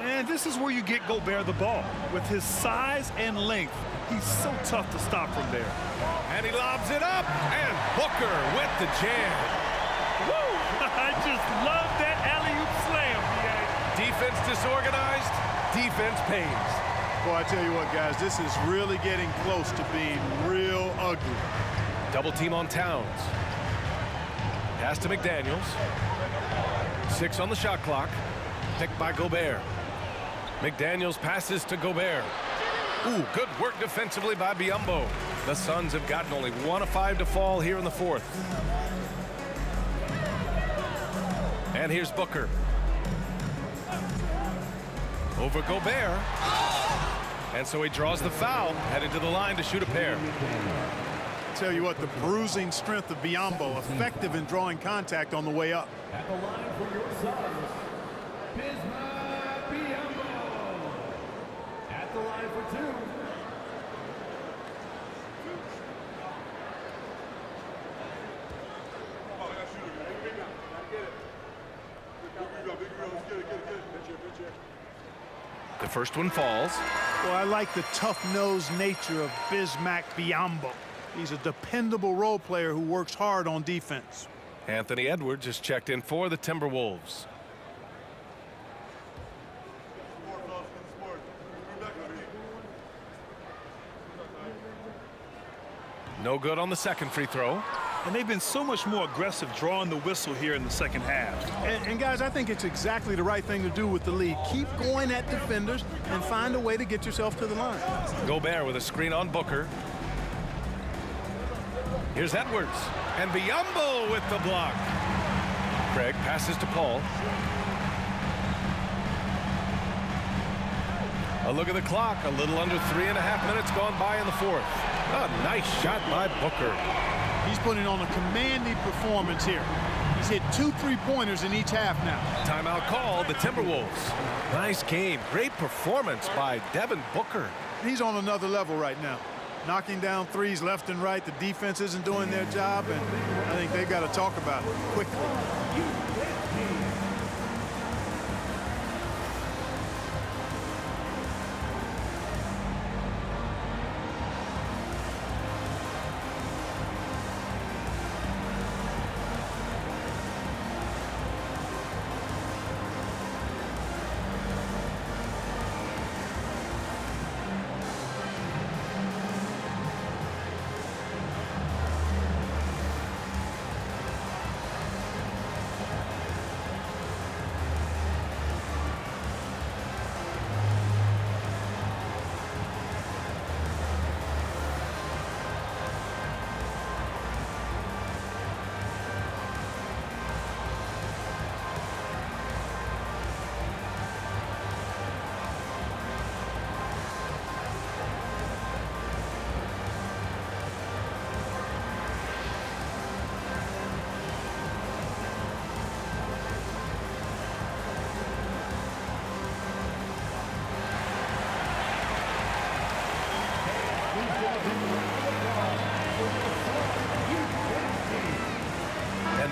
Speaker 7: And this is where you get Gobert the ball. With his size and length, he's so tough to stop from there.
Speaker 1: And he lobs it up, and Booker with the jam.
Speaker 7: Woo! I just love that alley-oop slam, B.A.
Speaker 1: Defense disorganized, defense pays.
Speaker 3: Boy, I tell you what, guys, this is really getting close to being real ugly.
Speaker 1: Double team on Towns. Pass to McDaniels. 6 on the shot clock. Picked by Gobert. McDaniels passes to Gobert. Ooh, good work defensively by Biyombo. The Suns have gotten only 1 of 5 to fall here in the fourth. And here's Booker. Over Gobert. And so he draws the foul, headed to the line to shoot a pair.
Speaker 3: Tell you what, the bruising strength of Biyombo, effective in drawing contact on the way up.
Speaker 4: At the line for your Suns, Bismack Biyombo. At the line for 2.
Speaker 1: The first one falls.
Speaker 3: Well, I like the tough-nosed nature of Bismack Biyombo. He's a dependable role player who works hard on defense.
Speaker 1: Anthony Edwards is checked in for the Timberwolves. No good on the second free throw.
Speaker 7: And they've been so much more aggressive drawing the whistle here in the second half.
Speaker 3: And guys, I think it's exactly the right thing to do with the lead. Keep going at defenders and find a way to get yourself to the line.
Speaker 1: Gobert with a screen on Booker. Here's Edwards. And Biyombo with the block. Craig passes to Paul. A look at the clock. A little under 3.5 minutes gone by in the fourth. A nice shot by Booker.
Speaker 3: He's putting on a commanding performance here. He's hit 2 3-pointers in each half now.
Speaker 1: Timeout called, the Timberwolves. Nice game. Great performance by Devin Booker.
Speaker 3: He's on another level right now. Knocking down threes left and right. The defense isn't doing their job, and I think they've got to talk about it quickly.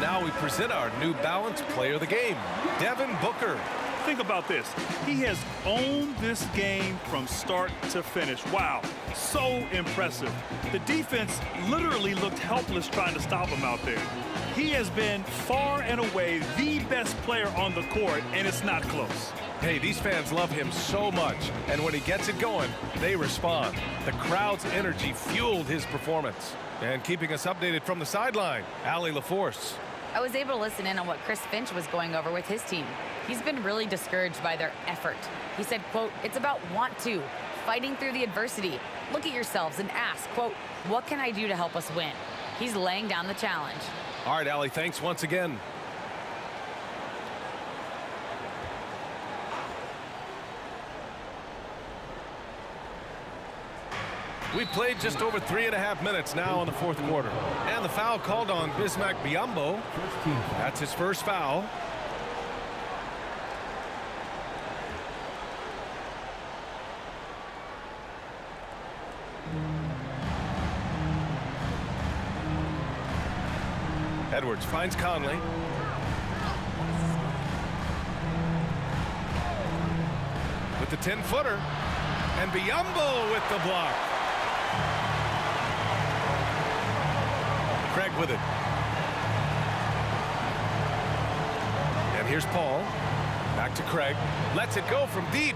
Speaker 1: now we present our New Balance Player of the Game, Devin Booker.
Speaker 7: Think about this. He has owned this game from start to finish. Wow, so impressive. The defense literally looked helpless trying to stop him out there. He has been far and away the best player on the court, and it's not close.
Speaker 1: Hey, these fans love him so much, and when he gets it going, they respond. The crowd's energy fueled his performance. And keeping us updated from the sideline, Allie LaForce.
Speaker 8: I was able to listen in on what Chris Finch was going over with his team. He's been really discouraged by their effort. He said, quote, "It's about want to, fighting through the adversity. Look at yourselves and ask, quote, what can I do to help us win?" He's laying down the challenge.
Speaker 1: All right, Allie, thanks once again. We played just over 3.5 minutes now in the fourth quarter. And the foul called on Bismack Biyombo. That's his first foul. Edwards finds Conley. With the 10-footer. And Biyombo with the block. Craig with it. And here's Paul. Back to Craig. Lets it go from deep.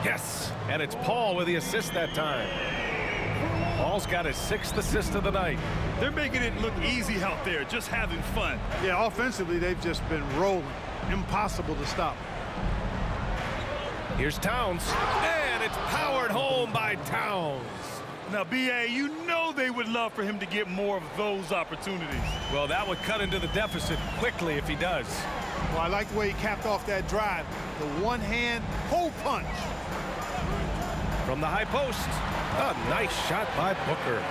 Speaker 1: Yes. And it's Paul with the assist that time. Paul's got his 6th assist of the night.
Speaker 7: They're making it look easy out there, just having fun.
Speaker 3: Yeah, offensively, they've just been rolling. Impossible to stop.
Speaker 1: Here's Towns. And it's powered home by Towns.
Speaker 7: Now, B.A., you know they would love for him to get more of those opportunities.
Speaker 1: Well, that would cut into the deficit quickly if he does.
Speaker 3: Well, I like the way he capped off that drive. The one-hand hole punch.
Speaker 1: From the high post. A nice shot by Booker.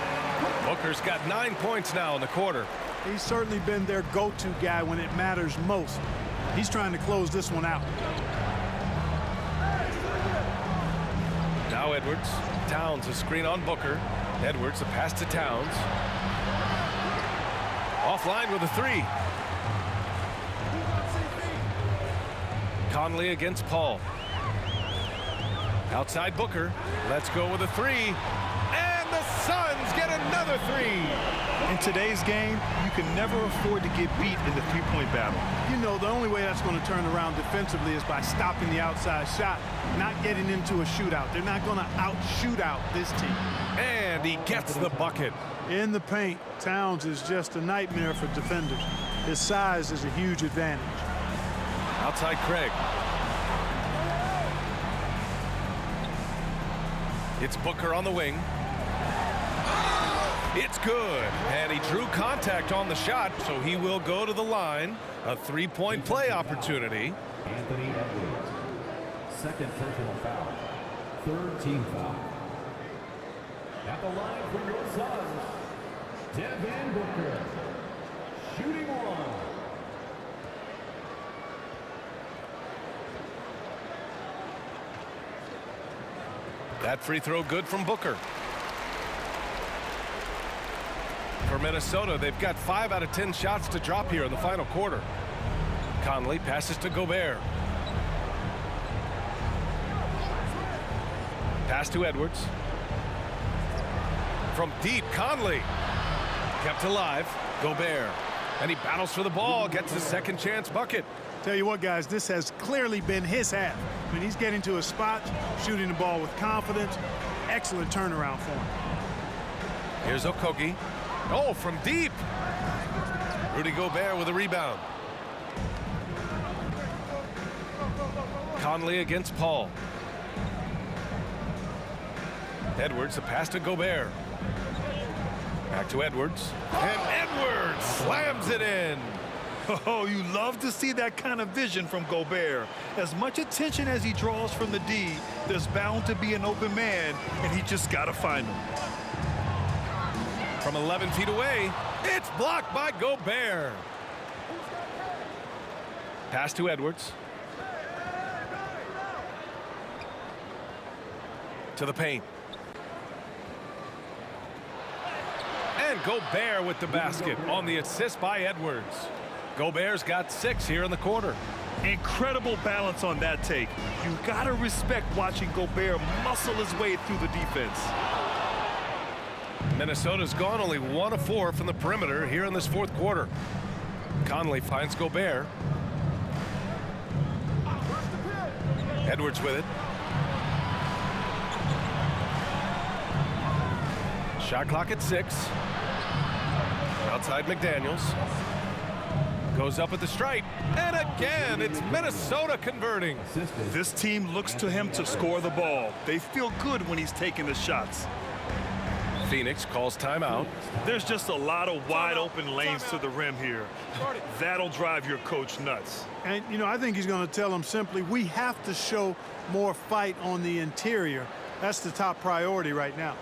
Speaker 1: Booker's got 9 points now in the quarter.
Speaker 3: He's certainly been their go-to guy when it matters most. He's trying to close this one out.
Speaker 1: Now Edwards. Towns a screen on Booker. Edwards a pass to Towns. Offline with a 3. Conley against Paul. Outside Booker. Let's go with a 3. And the Suns get another 3.
Speaker 7: In today's game, you can never afford to get beat in the three-point battle.
Speaker 3: You know, the only way that's going to turn around defensively is by stopping the outside shot, not getting into a shootout. They're not going to out-shoot out this team.
Speaker 1: And he gets the bucket.
Speaker 3: In the paint, Towns is just a nightmare for defenders. His size is a huge advantage.
Speaker 1: Outside Craig. It's Booker on the wing. It's good. And he drew contact on the shot, so he will go to the line. A 3-point play opportunity.
Speaker 4: Anthony Edwards. 2nd personal foul. 3rd team foul. At the line for your Suns, Devin Booker. Shooting 1.
Speaker 1: That free throw good from Booker. For Minnesota, they've got 5 out of 10 shots to drop here in the final quarter. Conley passes to Gobert. Pass to Edwards. From deep, Conley. Kept alive. Gobert. And he battles for the ball, gets his second chance bucket.
Speaker 3: Tell you what, guys, this has clearly been his half. I mean, he's getting to a spot, shooting the ball with confidence. Excellent turnaround for him.
Speaker 1: Here's Okogie. Oh, from deep. Rudy Gobert with a rebound. Conley against Paul. Edwards, a pass to Gobert. Back to Edwards. And Edwards slams it in.
Speaker 7: Oh, you love to see that kind of vision from Gobert. As much attention as he draws from the D, there's bound to be an open man, and he just got to find him.
Speaker 1: From 11 feet away, it's blocked by Gobert. Pass to Edwards. To the paint. And Gobert with the basket on the assist by Edwards. Gobert's got 6 here in the quarter.
Speaker 7: Incredible balance on that take. You gotta respect watching Gobert muscle his way through the defense.
Speaker 1: Minnesota's gone only 1 of 4 from the perimeter here in this fourth quarter. Conley finds Gobert. Edwards with it. Shot clock at 6. Outside McDaniels. Goes up at the stripe. And again, it's Minnesota converting.
Speaker 7: This team looks to him to score the ball. They feel good when he's taking the shots.
Speaker 1: Phoenix calls timeout.
Speaker 7: There's just a lot of wide open lanes to the rim here. That'll drive your coach nuts.
Speaker 3: And, you know, I think he's going to tell them simply, we have to show more fight on the interior. That's the top priority right now.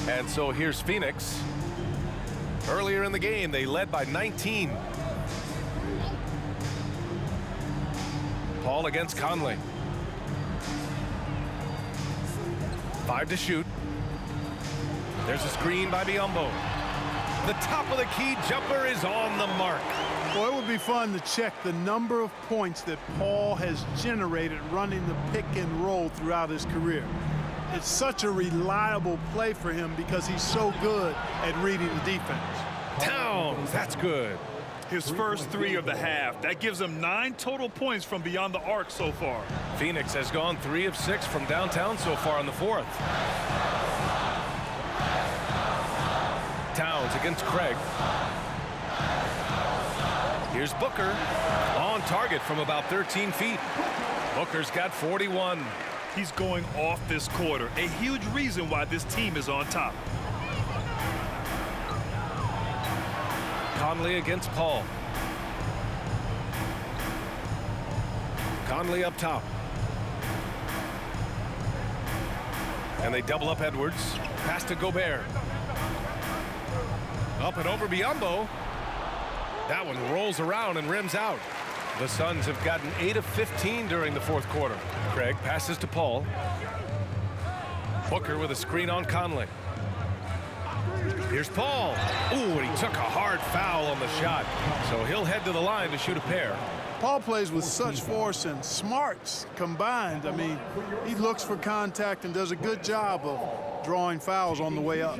Speaker 1: And so here's Phoenix. Earlier in the game, they led by 19. Paul against Conley. 5 to shoot. There's a screen by Biyombo. The top of the key jumper is on the mark.
Speaker 3: Well, it would be fun to check the number of points that Paul has generated running the pick and roll throughout his career. It's such a reliable play for him because he's so good at reading the defense.
Speaker 1: Towns, that's good.
Speaker 7: His first 3 of the half. That gives him 9 total points from beyond the arc so far.
Speaker 1: Phoenix has gone 3 of 6 from downtown so far in the fourth. Towns against Craig. Here's Booker on target from about 13 feet. Booker's got 41.
Speaker 7: He's going off this quarter. A huge reason why this team is on top.
Speaker 1: Conley against Paul. Conley up top. And they double up Edwards. Pass to Gobert. Up and over Biyombo. That one rolls around and rims out. The Suns have gotten 8 of 15 during the fourth quarter. Craig passes to Paul. Booker with a screen on Conley. Here's Paul. Ooh, and he took a hard foul on the shot. So he'll head to the line to shoot a pair.
Speaker 3: Paul plays with such force and smarts combined. I mean, he looks for contact and does a good job of drawing fouls on the way up.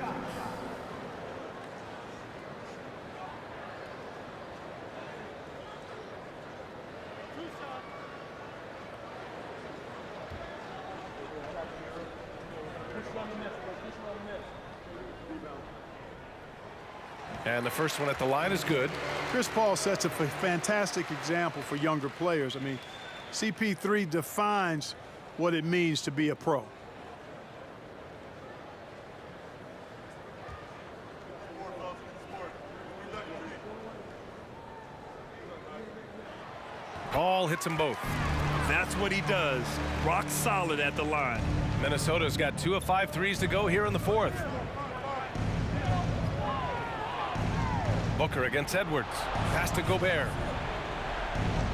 Speaker 1: And the first one at the line is good.
Speaker 3: Chris Paul sets a fantastic example for younger players. I mean, CP3 defines what it means to be a pro.
Speaker 1: ball hits them both.
Speaker 7: That's what he does. Rock solid at the line.
Speaker 1: Minnesota's got 2 of 5 threes to go here in the fourth. Booker against Edwards. Pass to Gobert.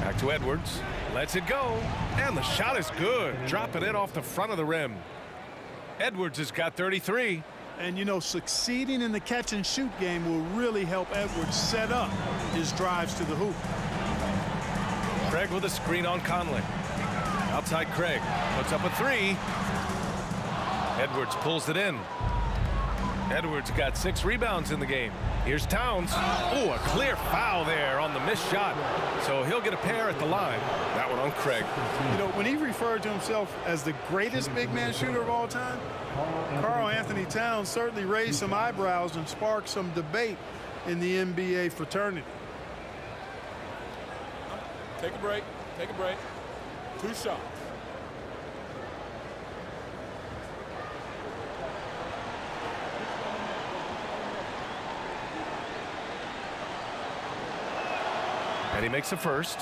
Speaker 1: Back to Edwards. Lets it go. And the shot is good. Dropping it off the front of the rim. Edwards has got 33.
Speaker 3: And, you know, succeeding in the catch-and-shoot game will really help Edwards set up his drives to the hoop.
Speaker 1: Craig with a screen on Conley. Outside Craig. Puts up a 3. Edwards pulls it in. Edwards got 6 rebounds in the game. Here's Towns. Oh, a clear foul there on the missed shot. So he'll get a pair at the line. That one on Craig.
Speaker 3: You know, when he referred to himself as the greatest big man shooter of all time, Karl Anthony Towns certainly raised some eyebrows and sparked some debate in the NBA fraternity.
Speaker 5: Take a break. Take a break. 2 shots.
Speaker 1: And he makes the first.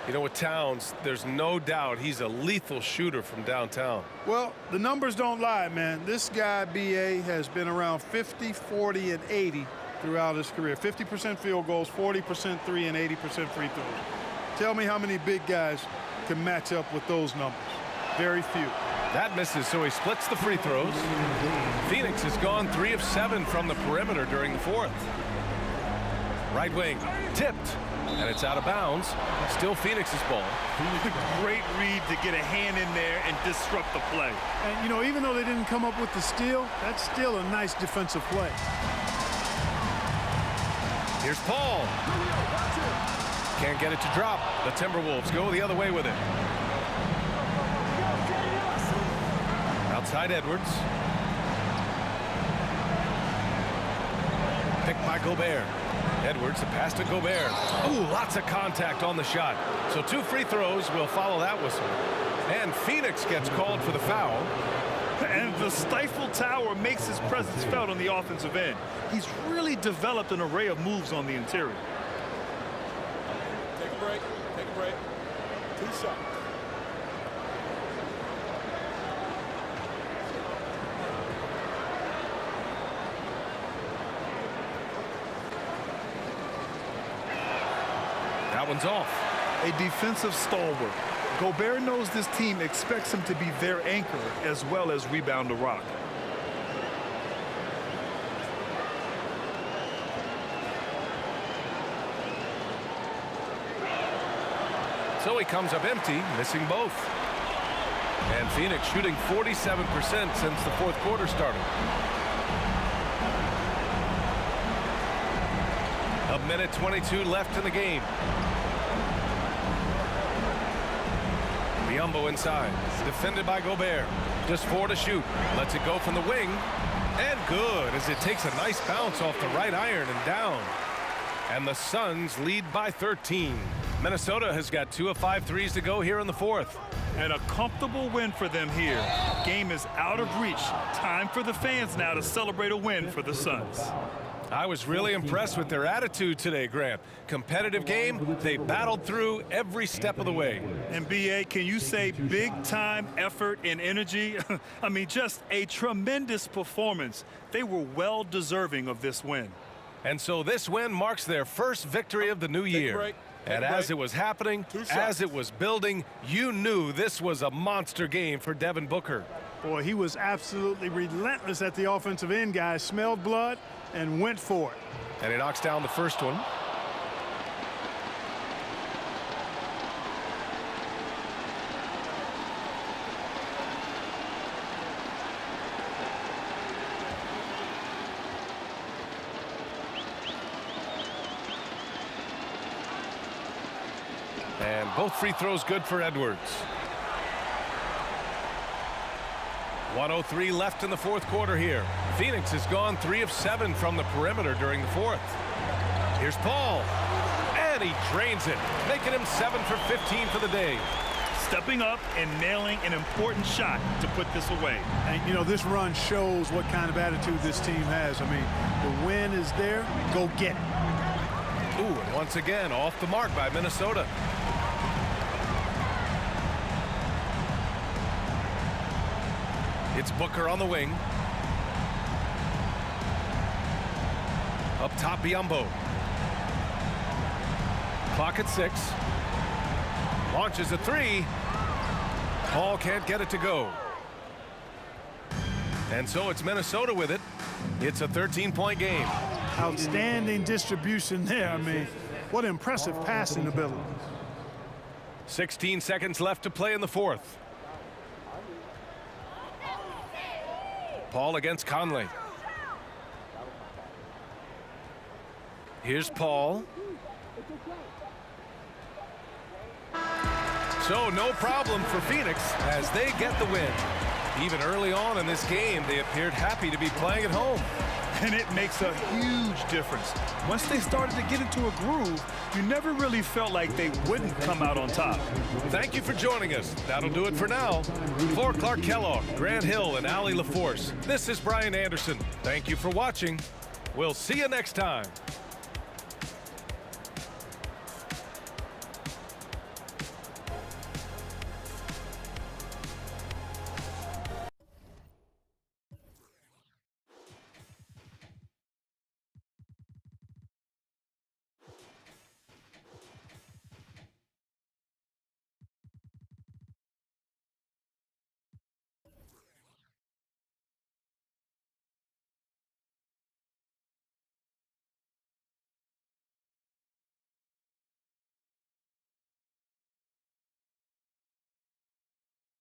Speaker 1: You know, with Towns, there's no doubt he's a lethal shooter from downtown.
Speaker 3: Well, the numbers don't lie, man. This guy, B.A., has been around 50, 40, and 80 throughout his career. 50% field goals, 40% three, and 80% free throws. Tell me how many big guys can match up with those numbers. Very few.
Speaker 1: That misses, so he splits the free throws. Phoenix has gone 3 of 7 from the perimeter during the fourth. Right wing, tipped. And it's out of bounds. Still Phoenix's ball.
Speaker 7: Great read to get a hand in there and disrupt the play.
Speaker 3: And, you know, even though they didn't come up with the steal, that's still a nice defensive play.
Speaker 1: Here's Paul. Can't get it to drop. The Timberwolves go the other way with it. Outside Edwards. Picked by Gobert. Edwards, the pass to Gobert. Ooh, lots of contact on the shot. So 2 free throws will follow that whistle. And Phoenix gets called for the foul.
Speaker 7: And the stifled tower makes his presence felt on the offensive end. He's really developed an array of moves on the interior.
Speaker 5: Take a break. Take a break. 2 shots.
Speaker 1: That one's off.
Speaker 7: A defensive stalwart. Gobert knows this team expects him to be their anchor as well as rebound the rock.
Speaker 1: So he comes up empty, missing both. And Phoenix shooting 47% since the fourth quarter started. A minute 22 left in the game. Biyombo inside, defended by Gobert. Just 4 to shoot. Lets it go from the wing. And good, as it takes a nice bounce off the right iron and down. And the Suns lead by 13. Minnesota has got 2 of 5 threes to go here in the fourth.
Speaker 7: And a comfortable win for them here. Game is out of reach. Time for the fans now to celebrate a win for the Suns.
Speaker 1: I was really impressed with their attitude today, Grant. Competitive game, they battled through every step of the way.
Speaker 7: And B.A., can you say big time effort and energy? I mean, just a tremendous performance. They were well deserving of this win.
Speaker 1: And so this win marks their first victory of the new year. And as it was happening, as it was building, you knew this was a monster game for Devin Booker.
Speaker 3: Boy, he was absolutely relentless at the offensive end, guys. Smelled blood and went for it.
Speaker 1: And he knocks down the first one. And both free throws good for Edwards. 1:03 left in the fourth quarter here. Phoenix has gone 3 of 7 from the perimeter during the fourth. Here's Paul. And he drains it, making him 7 for 15 for the day.
Speaker 7: Stepping up and nailing an important shot to put this away.
Speaker 3: And, you know, this run shows what kind of attitude this team has. I mean, the win is there. Go get it.
Speaker 1: Ooh, and once again, off the mark by Minnesota. It's Booker on the wing. Up top, Biyombo. Clock at 6. Launches a 3. Paul can't get it to go. And so it's Minnesota with it. It's a 13-point game.
Speaker 3: Outstanding distribution there. I mean, what impressive passing ability.
Speaker 1: 16 seconds left to play in the fourth. Paul against Conley. Here's Paul. So no problem for Phoenix as they get the win. Even early on in this game, they appeared happy to be playing at home.
Speaker 7: And it makes a huge difference. Once they started to get into a groove, you never really felt like they wouldn't come out on top.
Speaker 1: Thank you for joining us. That'll do it for now. For Clark Kellogg, Grant Hill, and Allie LaForce, this is Brian Anderson. Thank you for watching. We'll see you next time.